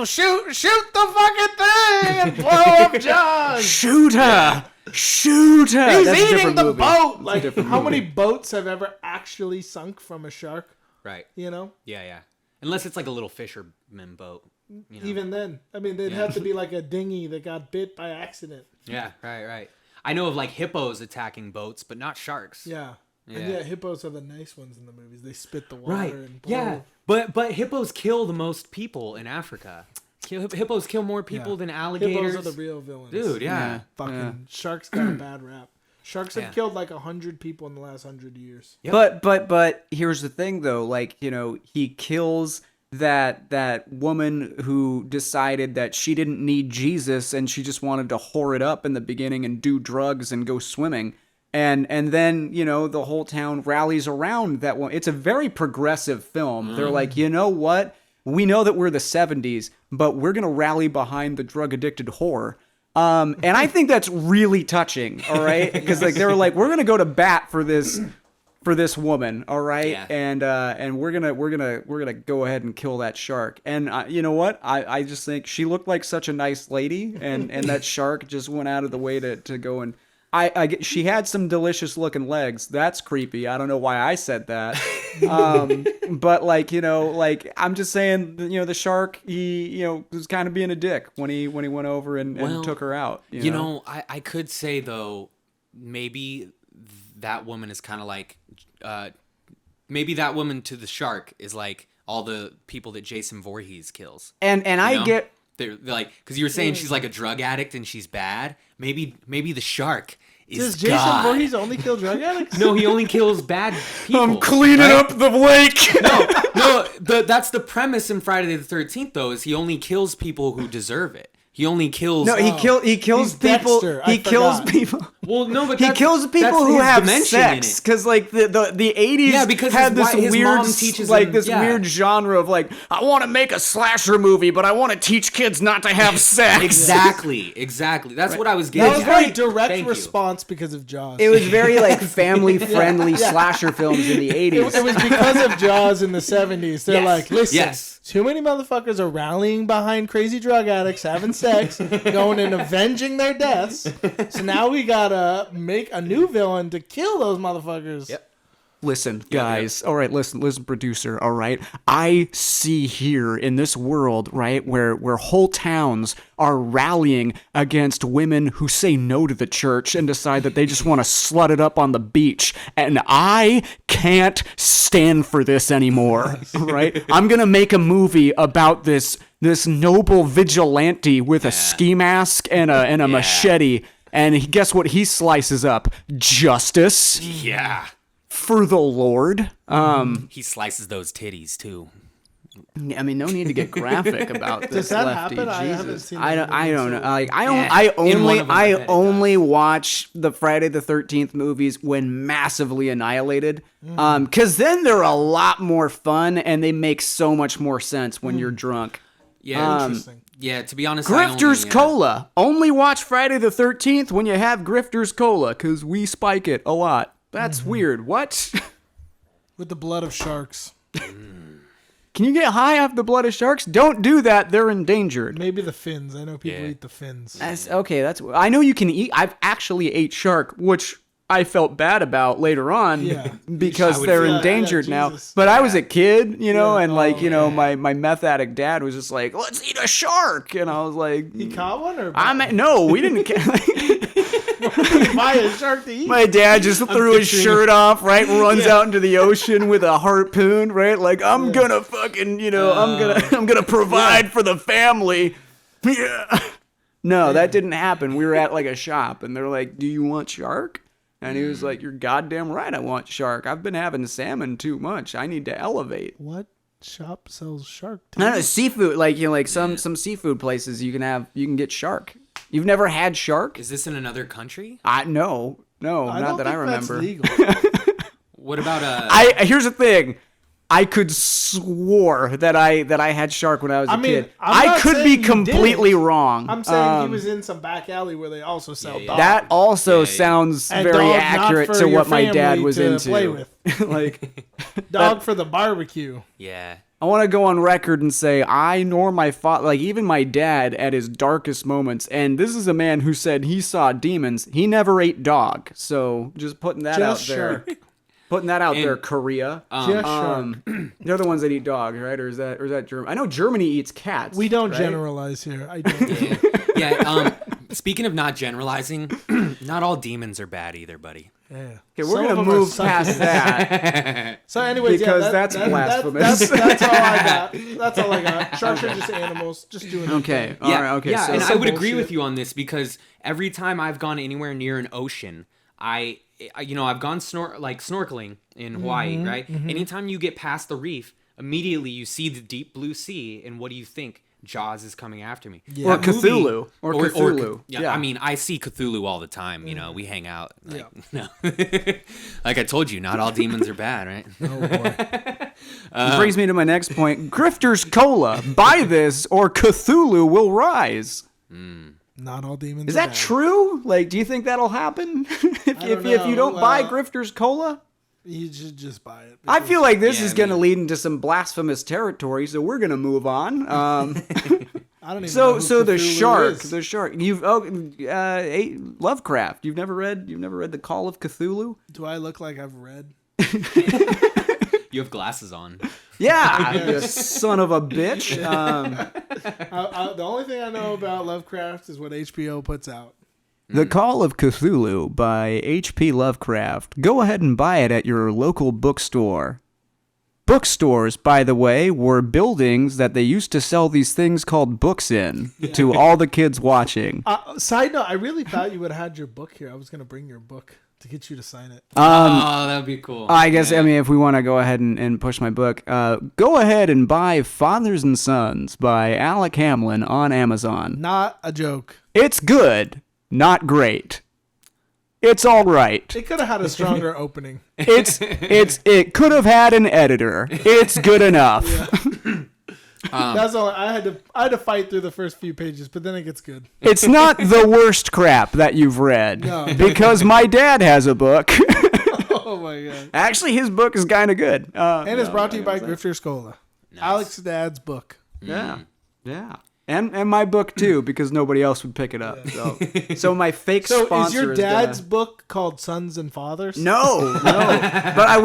shoot the fucking thing and blow up Jaws. Shoot her! Shoot her! He's That's a eating different the movie. boat. That's a Like, different how movie. many boats have ever actually sunk from a shark? Right. You know? Yeah. Unless it's like a little fisherman boat. You know? Even then, I mean, they'd have to be like a dinghy that got bit by accident. Yeah. Right. I know of like hippos attacking boats, but not sharks. Yeah. Yeah. And yeah, hippos are the nice ones in the movies. They spit the water Right. and blow. Yeah. But hippos kill the most people in Africa. Hippos kill more people Yeah. than alligators. Hippos are the real villains. Dude, yeah. Fucking sharks got a bad rap. Sharks have Yeah. killed like 100 people in the last 100 years. Yep. But here's the thing though, like, he kills that woman who decided that she didn't need Jesus and she just wanted to whore it up in the beginning and do drugs and go swimming. And then, the whole town rallies around that one. It's a very progressive film. They're like, you know what? We know that we're the 70s, but we're going to rally behind the drug-addicted whore. And I think that's really touching, all right? Because like they were like, we're going to go to bat for this for this woman, all right? Yeah. And we're gonna go ahead and kill that shark. And you know what? I just think she looked like such a nice lady, and that shark just went out of the way to go and. She had some delicious looking legs. That's creepy. I don't know why I said that. But I'm just saying, the shark, he, was kind of being a dick when he went over and took her out. You know? I could say though, maybe that woman is kind of like, maybe that woman to the shark is like all the people that Jason Voorhees kills. And I get. They're like, because you were saying she's like a drug addict and she's bad. Maybe the shark is Does Jason God. Voorhees only kill drug addicts? No, he only kills bad people. I'm cleaning up the lake. That's the premise in Friday the 13th, though, is he only kills people who deserve it. He only kills. No, he kills He's people. Dexter. He I kills forgot. people. Well, no, but He kills people who have sex, because because like the 80s Yeah, because had this his weird mom teaches like him- this yeah. weird genre of like, I want to make a slasher movie, but I want to teach kids not to have sex. exactly. That's what I was getting. That was at. very direct Thank you. response because of Jaws. It was very like family friendly slasher films in the 80s. It was because of Jaws in the 70s. They're Yes. like, listen, Yes. too many motherfuckers are rallying behind crazy drug addicts, having sex, going and avenging their deaths. So now we gotta make a new villain to kill those motherfuckers. Yep. Listen, guys. All right, listen, producer. All right, I see here in this world, right, where whole towns are rallying against women who say no to the church and decide that they just want to slut it up on the beach, and I can't stand for this anymore. Right? I'm gonna make a movie about this noble vigilante with a ski mask and a machete, and guess what? He slices up justice. Yeah. For the Lord. He slices those titties too. I mean, no need to get graphic about this. Does that Lefty. happen? I Jesus. haven't seen I that don't know. movie, Like, In I one of them, I bet it only watch the Friday the 13th movies when massively annihilated. Because then they're a lot more fun and they make so much more sense when you're drunk. Yeah. Interesting. Yeah. To be honest, Grifter's I only, Cola. Only watch Friday the 13th when you have Grifter's Cola because we spike it a lot. That's weird. What? With the blood of sharks. Can you get high off the blood of sharks? Don't do that. They're endangered. Maybe the fins. I know people Yeah. eat the fins. That's okay. I know you can eat. I've actually ate shark, which I felt bad about later on Yeah. because I would they're feel- endangered yeah, now. Jesus. But I was a kid, Yeah. and like, Oh, my meth addict dad was just like, "Let's eat a shark," and I was like, He caught one or no, we didn't. buy a shark to eat? My dad just threw his shirt off, right? Runs out into the ocean with a harpoon, right? Like, I'm gonna fucking, I'm gonna provide for the family. Yeah. No, that didn't happen. We were at like a shop and they're like, "Do you want shark?" And he was like, "You're goddamn right, I want shark. I've been having salmon too much. I need to elevate." What shop sells shark? I don't know, seafood, like some seafood places you can get shark. You've never had shark? Is this in another country? No, not that I remember. That's legal. What about Here's the thing. I could swore that I had shark when I was a kid. I'm I not could saying be you completely didn't. wrong. I'm saying he was in some back alley where they also sell dogs. That also Yeah. sounds And very dog not accurate for to your what my dad family was to into. play with. Like, Dog for the barbecue. yeah. I want to go on record and say I nor my father, like even my dad at his darkest moments, and this is a man who said he saw demons. He never ate dog. So just putting that Just out there. shark. Putting that out And- there, Korea. Just shark. They're the ones that eat dogs, right? Or is that Germany? I know Germany eats cats. We don't right? generalize here. I don't. Yeah. Speaking of not generalizing, not all demons are bad either, buddy. Yeah. Okay, Some we're of gonna them are move sucky. past that. So, anyways, Because yeah, that's blasphemous. That's all I got. That's all I got. Sharks are just animals. Just doing their Okay, thing. all right, okay. Yeah, so and I some would agree bullshit. with you on this because every time I've gone anywhere near an ocean, I've gone snorkeling in Hawaii, right? Anytime you get past the reef, immediately you see the deep blue sea, and what do you think? Jaws is coming after me. Yeah. Or Cthulhu. Or Cthulhu. Yeah, I mean, I see Cthulhu all the time. You know, we hang out. Like, Yeah. no. Like I told you, not all demons are bad, right? Oh boy. It brings me to my next point. Grifter's Cola. Buy this or Cthulhu will rise. Not all demons. Is are that bad. true? Like, do you think that'll happen? if you don't know. buy Grifter's Cola? You should just buy it. I feel like this Yeah, is going to lead into some blasphemous territory, so we're going to move on. I don't even So know who the Cthulhu shark. is. You've Lovecraft. You've never read The Call of Cthulhu? Do I look like I've read? You have glasses on. Yeah, you son of a bitch. The only thing I know about Lovecraft is what HBO puts out. The Call of Cthulhu by H.P. Lovecraft. Go ahead and buy it at your local bookstore. Bookstores, by the way, were buildings that they used to sell these things called books in to all the kids watching. Side note, I really thought you would have had your book here. I was going to bring your book to get you to sign it. That would be cool. I guess, I mean, if we want to go ahead and push my book, go ahead and buy Fathers and Sons by Alec Hamlin on Amazon. Not a joke. It's good, not great. It's all right. It could have had a stronger opening. It could have had an editor. It's good enough. That's all. I had to fight through the first few pages, but then it gets good. It's not the worst crap that you've read. No. Because my dad has a book. Oh my god! Actually, his book is kind of good. And it's brought to you by Grifter Scola. Nice. Alec's dad's book. Yeah. And my book too, because nobody else would pick it up. So my fake sponsor is your dad's gonna... book called Sons and Fathers? No. But I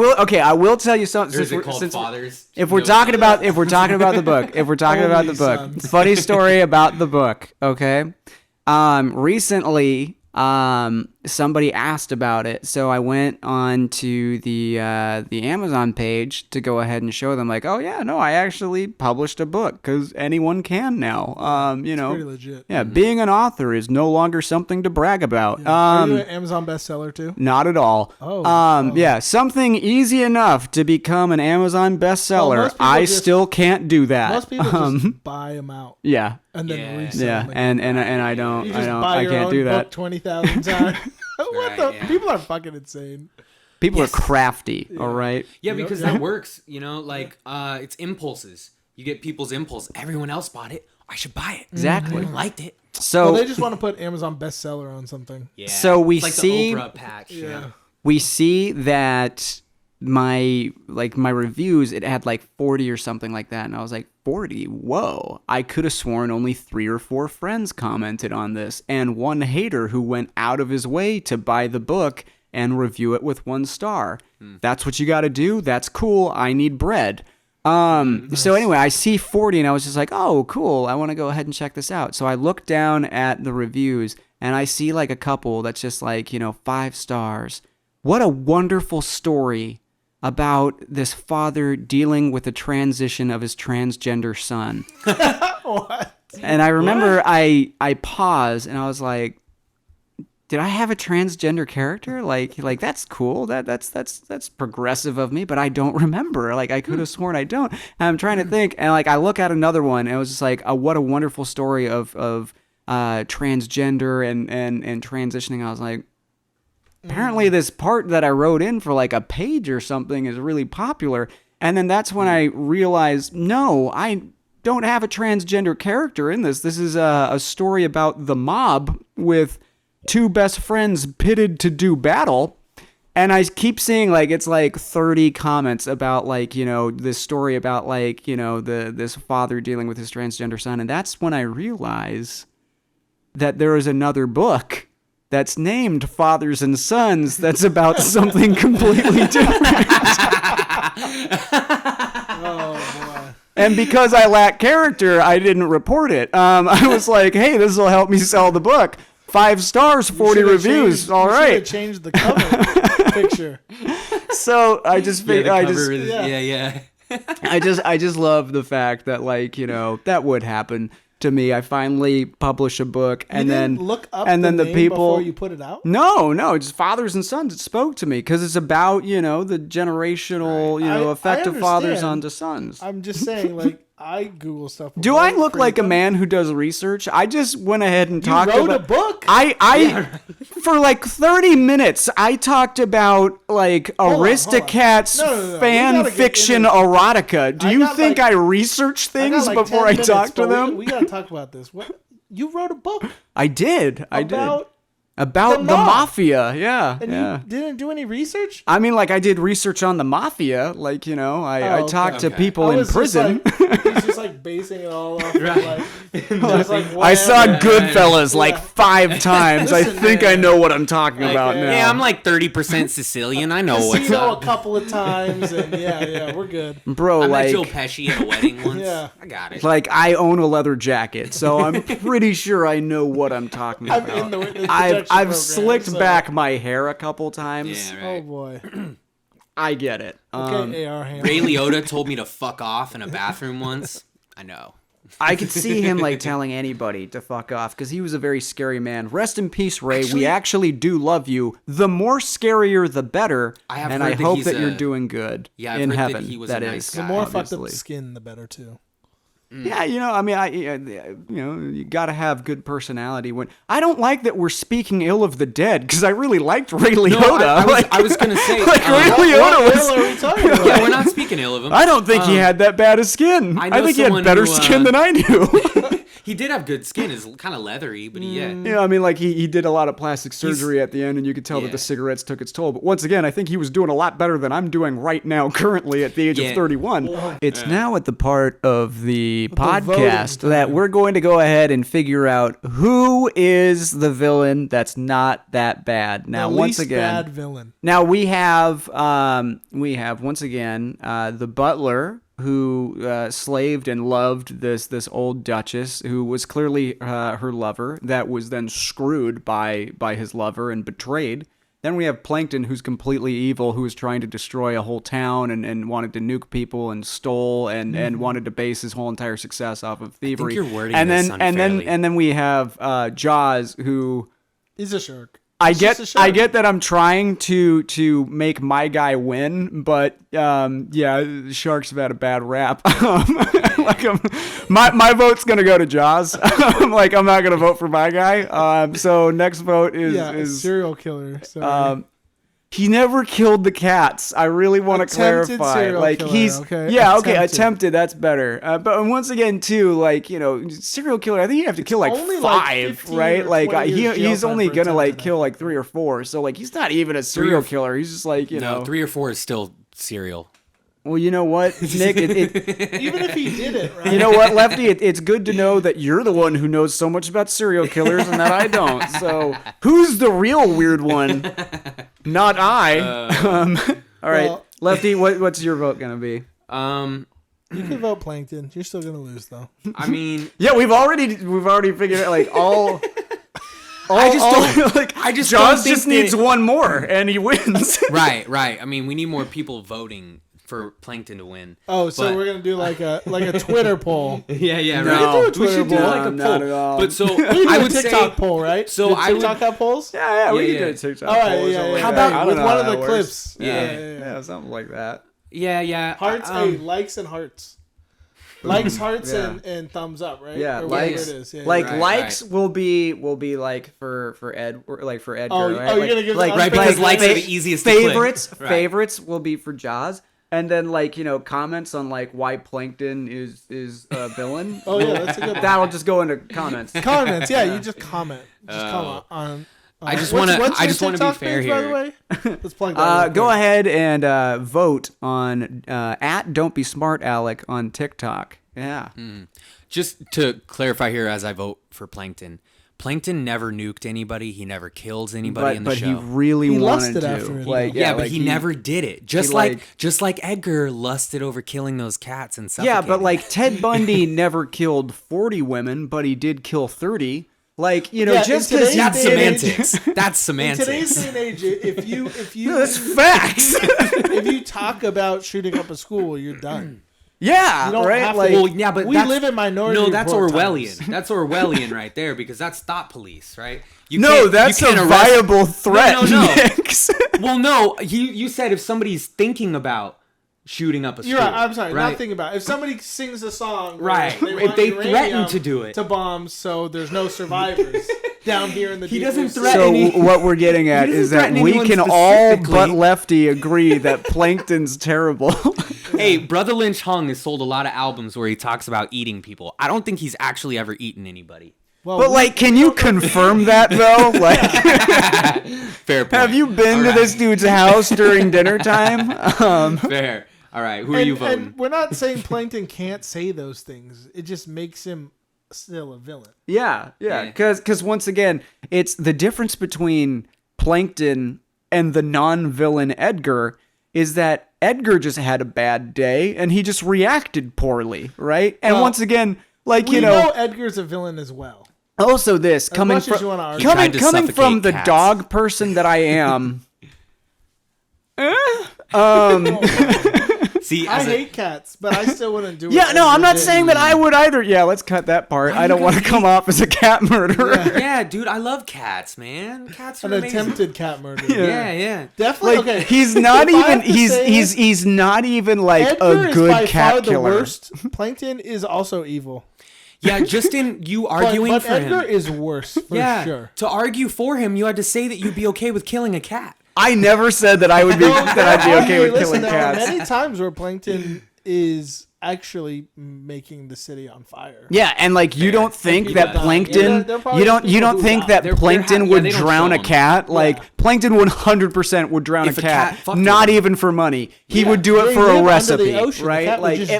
will tell you something. Or is it called Fathers? If we're talking about the book, funny story about the book. Okay. Recently, somebody asked about it, so I went on to the Amazon page to go ahead and show them, like, oh yeah, no, I actually published a book, because anyone can now. It's pretty legit. Yeah, being an author is no longer something to brag about. Yeah. Are you an Amazon bestseller too? Not at all. Yeah, something easy enough to become an Amazon bestseller. I still can't do that. Most people just buy them out. Yeah. And then resell yeah, them. and I don't, You just I don't, buy I your can't own do that. book 20,000 times. What the? Yeah. People are fucking insane. People are crafty, all right? Yeah, because that works. You know, like it's impulses. You get people's impulse. Everyone else bought it. I should buy it. Exactly. Everyone liked it. So Well, they just want to put Amazon bestseller on something. Yeah. So we it's like see- the Oprah patch. Yeah. we see that my reviews, it had like 40 or something like that, and I was like, 40? Whoa. I could have sworn only 3 or 4 friends commented on this, and one hater who went out of his way to buy the book and review it with 1 star. That's what you got to do. That's cool. I need bread. Nice. So anyway, I see 40 and I was just like, oh, cool. I want to go ahead and check this out. So I look down at the reviews and I see like a couple that's just like, 5 stars. What a wonderful story about this father dealing with the transition of his transgender son. What? And I remember I paused and I was like, did I have a transgender character? Like that's cool. That's progressive of me, but I don't remember. Like I could have sworn I don't. And I'm trying to think, and like I look at another one, and it was just like, what a wonderful story of transgender and transitioning. I was like, apparently this part that I wrote in for like a page or something is really popular. And then that's when I realized, no, I don't have a transgender character in this. This is a story about the mob with 2 best friends pitted to do battle. And I keep seeing like it's like 30 comments about like, this story about like, this father dealing with his transgender son. And that's when I realize that there is another book that's named Fathers and Sons that's about something completely different. Oh boy. And because I lack character, I didn't report it. I was like, hey, this will help me sell the book. 5 stars, 40 reviews. All right. Changed the cover picture. So I just figured, Yeah. I just love the fact that like, that would happen to me. I finally publish a book and You then didn't look up and then the name people before you put it out. No, just Fathers and Sons. It spoke to me because it's about, the generational, effect of fathers understand. onto sons. I'm just saying, like, I Google stuff. Do I look like a man who does research? I just went ahead and You talked wrote about a book? for like 30 minutes, I talked about like Aristocats No. We fan gotta get fiction into- erotica. Do I you got, think like- I research I got, things like, before 10 I minutes, talk to but them? We gotta talk about this. What you wrote a book I did. about About the mafia, yeah. And you didn't do any research? I mean, like, I did research on the mafia. Like, you know, I talked to people in prison. He's just like basing it all off. Right. I saw Goodfellas like 5 times. I think I know what I'm talking about now. Yeah, I'm like 30% Sicilian. I know what's up. a couple of times, and yeah, we're good. Bro, I like met Joe Pesci at a wedding once. Yeah. I got it. like I own a leather jacket, so I'm pretty sure I know what I'm talking about. I'm in the witness I've protection program, slicked so- back my hair a couple times. Yeah, Oh right. boy. I get it. Okay, AR hand. Ray Liotta told me to fuck off in a bathroom once. I know. I could see him like telling anybody to fuck off because he was a very scary man. Rest in peace, Ray. We actually do love you. The more scarier, the better. I have and heard I that hope he's that you're a- doing good Yeah, I've in heard that heaven. he was a nice guy. The more fucked up obviously. skin, the better too. Yeah, you know, I mean, you got to have good personality. When I don't like that we're speaking ill of the dead because I really liked Ray Liotta. No, I was gonna say, like Ray What Liotta was. hell are we talking about? yeah, we're not speaking ill of him. I don't think he had that bad a skin. I I, know think he had someone better who, skin than I do. He did have good skin. It's kind of leathery, but yeah. You know, I mean, like he did a lot of plastic surgery at the end, and you could tell that Yeah. the cigarettes took its toll. But once again, I think he was doing a lot better than I'm doing right now, currently at the age Yeah. of 31. It's now at the part of the podcast voting that we're going to go ahead and figure out who is the villain that's not that bad. Now, The once least again, bad villain. now we have once again the butler who slaved and loved this old duchess who was clearly her lover that was then screwed by his lover and betrayed. Then we have Plankton, who's completely evil, who was trying to destroy a whole town and wanted to nuke people and stole and wanted to base his whole entire success off of thievery. you're wording and this then unfairly. and then we have Jaws, who He's a shark. I He's just a shark. I get that I'm trying to make my guy win, but yeah, sharks have had a bad rap. My vote's gonna go to Jaws. I'm not gonna vote for my guy. So next vote is serial killer. Sorry. he never killed the cats. I really want to Attempted clarify. serial Like killer, he's okay? yeah, okay, Attempted. attempted. That's better. But once again, too, like serial killer. I think you have to kill like only, like, 5, 15 right? or Like 20 years jail he's time only for gonna like attempted, kill I like 3 or 4. So like he's not even a serial killer. He's just like No, 3 or 4 is still cereal. Well, you know what, Nick? Even if he did it, right? You know what, Lefty? It's good to know that you're the one who knows so much about serial killers and that I don't. So, who's the real weird one? Not I. All right, Well- Lefty, what's your vote gonna be? You can vote Plankton. You're still gonna lose though. I mean, Yeah, we've already figured out like all. I just don't Jaws think just needs one more and he wins. right. I mean, we need more people voting for Plankton to win. Oh, so But- we're gonna do like a Twitter poll. Yeah, No, right. we should do like a not poll. at all. But so We do I a would TikTok say, poll, right? So Do I would- TikTok have polls? yeah, we Yeah, can yeah. do a TikTok. All right, poll or yeah, something yeah. like How that. about I don't with know one how of the that works. clips? Yeah. Yeah, something like that. yeah. Hearts, likes and hearts. Likes, hearts, and thumbs up, right? Yeah, Or whatever likes. it is. Yeah, Like yeah. Right, likes will be like for Ed or like for Edgar. Oh, right? oh, you're like, gonna give like, the Right, unfair because likes are advantage? the easiest to click. favorites. Right. Favorites will be for Jaws, and then like comments on like why Plankton is a villain. Oh yeah, that's a good one. That'll just go into comments. Comments, yeah, you just comment. Just comment on. I just what's- wanna- what's I your just wanna be TikTok fair page, by the here. way? Let's plug that. real Go quick. ahead and vote on at Don't Be Smart Alec on TikTok. Yeah. Just to clarify here, as I vote for Plankton, Plankton never nuked anybody. He never kills anybody in the But show. he really He wanted lusted to. after it. Like, yeah, but like he never did it. Just like- like Edgar lusted over killing those cats and stuff. Yeah, but like Ted Bundy never killed 40 women, but he did kill 30. Like, Yeah, just in because today's that's day and age- semantics. That's In today's semantics. day and age, if you That's facts. if you talk about shooting up a school, you're done. Yeah, You don't right? have to- Like, Well, yeah, but we that's, live in minority. No, that's report Orwellian. times. That's Orwellian right there because that's thought police, right? You no, can't- that's you a can't arrest- viable threat. No. Nix. Well, no, you said if somebody's thinking about shooting up a school. You're right. I'm sorry. right? Not thinking about it. If somebody sings a song, where Right. They If want they uranium threaten to do it. to bombs, so there's no survivors down here in the. He deep doesn't blue sea. threaten So any- what we're getting at doesn't is that threaten we anyone can all but specifically. Lefty agree that Plankton's terrible. Hey, Brother Lynch Hung has sold a lot of albums where he talks about eating people. I don't think he's actually ever eaten anybody. Well, But like, can you confirm that though? Like, Fair point. have you been to this dude's house during dinner time? Fair. All right, who are you voting? And we're not saying Plankton can't say those things. It just makes him still a villain. Yeah. Because once again, it's the difference between Plankton and the non-villain Edgar is that Edgar just had a bad day and he just reacted poorly, right? And Well, once again, like, We you know Edgar's a villain as well. also this coming much as from you wanna argue. Tried to coming from suffocate the cats. dog person that I am. See, I as a, hate cats, but I still wouldn't do it. Yeah, no, I'm not did. saying that I would either. Yeah, let's cut that part. I don't want to come off as a cat murderer. yeah, dude, I love cats, man. Cats are An amazing. attempted cat murder. Yeah. Definitely. Like okay. he's not If I even have to he's say he's it, he's not even like Edgar a is good by cat far killer. the worst. Plankton is also evil. Yeah, just in you arguing but for Edgar him. is worse for sure. To argue for him, you had to say that you'd be okay with killing a cat. I never said that I would be that I'd be okay with killing Listen, there are cats. many times where Plankton is actually making the city on fire. Yeah, and like you don't think people that dying. Plankton, Yeah, there are probably you don't people who think die. that They're Plankton yeah, would they don't drown show a 'em. cat? Like Yeah. Plankton 100% would drown If a a cat, cat fucked not with him. even for money. He Yeah, would do it they for live a under the recipe, ocean. The right? cat would Like just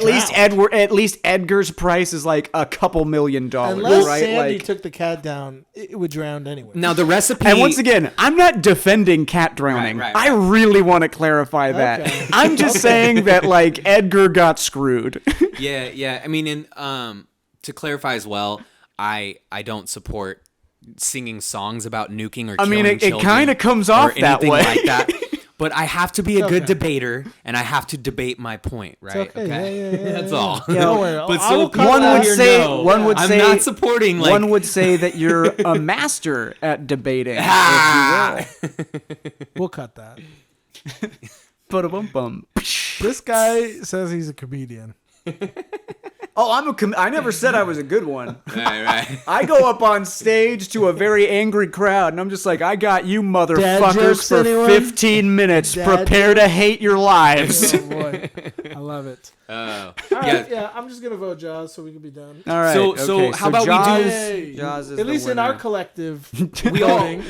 at least Edgar's price is like a couple $1 million, Unless right? Sandy Like, took the cat down, it would drown anyway. Now the recipe. and once again, I'm not defending cat drowning. Right. I really want to clarify that. Okay. I'm just saying that like Edgar got screwed. yeah. I mean, to clarify as well, I don't support singing songs about nuking or I mean, killing it children kind of comes or off that anything way. like that. But I have to be a good okay. debater, and I have to debate my point, right? okay. Yeah, That's yeah. all. Don't worry. But I so will cut one that would out here, say no. one would I'm say not supporting like one would say that you're a master at debating. We'll cut that. Bum. This guy says he's a comedian. Oh, I never said I was a good one. right. I go up on stage to a very angry crowd, and I'm just like, I got you Dad motherfuckers jokes, for anyone? 15 minutes. Dad Prepare to hate your lives. Oh boy, I love it. Oh, All yeah. right, yeah, I'm just gonna vote Jaws so we can be done. All right. So how about we Jaws, do- Hey, Jaws is at the least in our winner. collective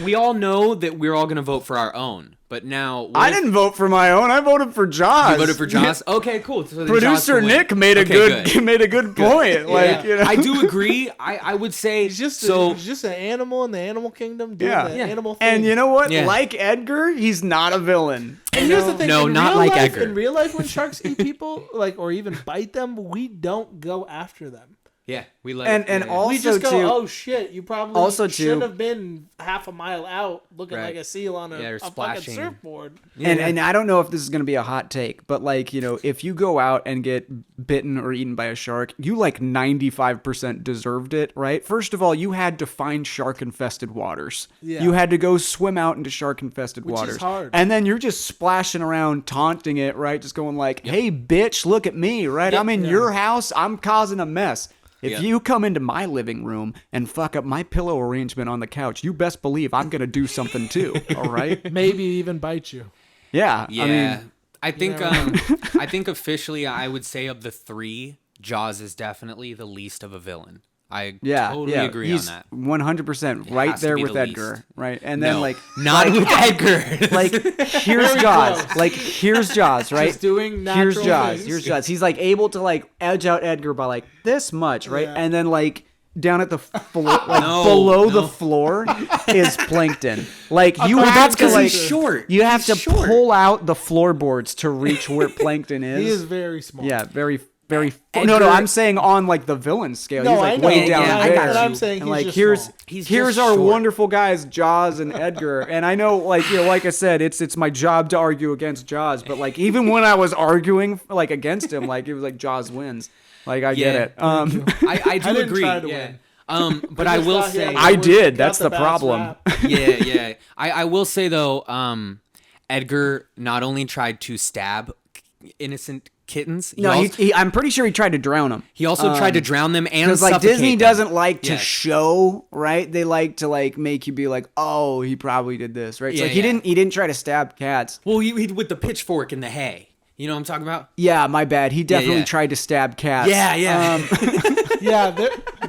we all know that we're all gonna vote for our own, but now what I if- didn't vote for my own. I voted for Jaws. You voted for Jaws. Okay, cool. So then Jaws Producer will win. Nick made a Okay, made a good point. Like, you know. I do agree. I would say he's just so. he's just an animal in the animal kingdom doing Yeah. the Yeah. animal thing. And you know what? Yeah. Like Edgar, he's not a villain. And here's the thing: No, in not real like life, Edgar. In real life, when sharks eat people, like or even bite them, we don't go after them. Yeah, we let And- it, and yeah. all- We just go, too- oh shit! You probably Also, should too- have been half a mile out, looking Right. like a seal on Yeah, or a fucking splashing. surfboard. And I don't know if this is going to be a hot take, but like, you know, if you go out and get bitten or eaten by a shark, you like 95% deserved it, right? First of all, you had to find shark infested waters. Yeah. You had to go swim out into shark infested Which is waters. hard. And then you're just splashing around, taunting it, right? Just going like, hey, bitch, look at me, right? I'm in your house. I'm causing a mess. If Yep. you come into my living room and fuck up my pillow arrangement on the couch, you best believe I'm going to do something too, all right? Maybe even bite you. Yeah. Yeah, I mean, I think never I think officially I would say of the three, Jaws is definitely the least of a villain. I totally agree he's on that. 100% right has to there be with the Edgar, least. right? And then No, like not with Edgar. like here's Very Jaws. close. Like here's Jaws, right? Just doing Here's natural Jaws. things. Here's Jaws. He's like able to like edge out Edgar by like this much, right? Yeah. And then like down at the floor, like No, below no. the floor is Plankton. Like you thought have that's to 'cause like he's short. you have He's to short. pull out the floorboards to reach where Plankton is. He is very small. Yeah, very. No, Edgar- I'm saying on like the villain scale. No, He's like I know. way down Yeah, I there. got And I'm you. saying And he's like just here's small. He's here's just our short. wonderful guys Jaws and Edgar, and I know like like I said it's my job to argue against Jaws, but like even when I was arguing like against him, like it was like Jaws wins. Like I get Yeah. it. I do I didn't agree. try to yeah. win. But I will thought he say had I the did. got That's the best problem. rap. yeah. I will say though, Edgar not only tried to stab innocent kittens, No, I'm pretty sure he tried to drown him. he also tried to drown them and Because like suffocate Disney them. doesn't like to Yes. show, right? They like to like make you be like, oh, he probably did this, right? So Yeah, like, he yeah. didn't try to stab cats. Well, he with the pitchfork in the hay. You know what I'm talking about? Yeah, my bad. He definitely yeah. tried to stab cats. Yeah. Yeah,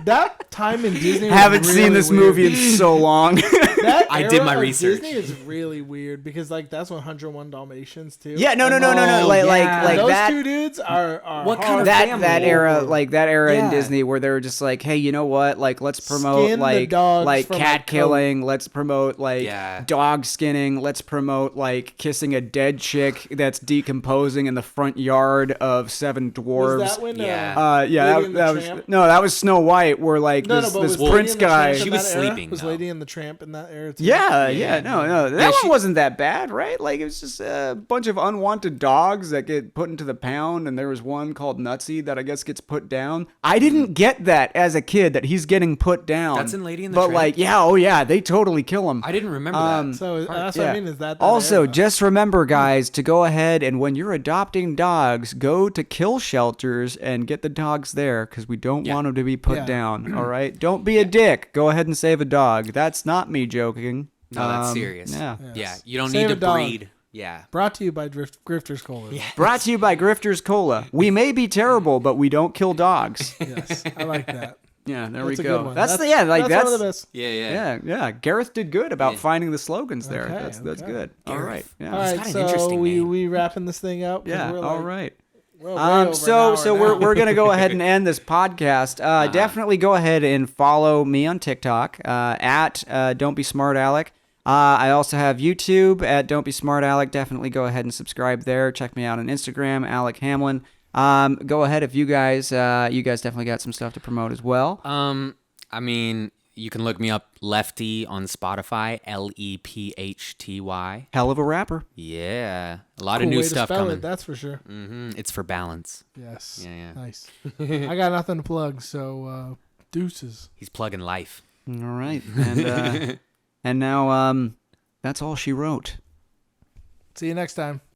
that time in Disney. Was Haven't really seen this weird. movie in so long. That I did era my of research. Disney is really weird because like that's 101 Dalmatians too. Yeah, no. And Like those that. two dudes are What kind hard. of That family. that era, like that era in Yeah. Disney, where they were just like, hey, you know what? Like, let's promote Skin the like dogs from cat a killing. Let's promote like Yeah. dog skinning. Let's promote like kissing a dead chick that's decomposing in the front yard of Seven Dwarves. Was that when? Yeah. Yeah, Lady and the that was Tramp? no, that was Snow White, where like No, this but this was prince Lady and the guy. Tramp in She was that era? sleeping, Was though. Lady and the Tramp in that era too? Yeah, no. That she- one wasn't that bad, right? Like it was just a bunch of unwanted dogs that get put into the pound, and there was one called Nutsy that I guess gets put down. I didn't get that as a kid that he's getting put down. That's in Lady and the But Tramp? like, yeah, they totally kill him. I didn't remember that. So that's Yeah. what I mean. Is that Also, era? just remember, guys, to go ahead and when you're adopting dogs, go to kill shelters and get the dogs there because we don't want them to be put Yeah. down. All right, don't be a dick. Go ahead and save a dog. That's not me joking. No, that's serious. Yeah. Yeah, you don't Save need a to dog. breed. Yeah. Brought to you by Grifters Cola. Brought to you by Grifters Cola. We may be terrible, but we don't kill dogs. Yes, I like that. Yeah, there That's we a go. good one. That's that's one of the best. Yeah. Gareth did good about finding the slogans there. Okay, That's okay. good. All right. Yeah. All right, got an so interesting we name. wrapping this thing up. 'Cause Yeah. we're All like- right. we're way over an hour We're now. gonna go ahead and end this podcast. Definitely go ahead and follow me on TikTok at Don't Be Smart Alec. I also have YouTube at Don't Be Smart Alec. Definitely go ahead and subscribe there. Check me out on Instagram, Alec Hamlin. Go ahead if you guys definitely got some stuff to promote as well. I mean, you can look me up Lefty on Spotify, Lephy. Hell of a rapper. Yeah. A lot Cool of new way to stuff spell coming. it, that's for sure. It's for balance. Yes. Yeah. Nice. I got nothing to plug, so deuces. He's plugging life. All right, and and now that's all she wrote. See you next time.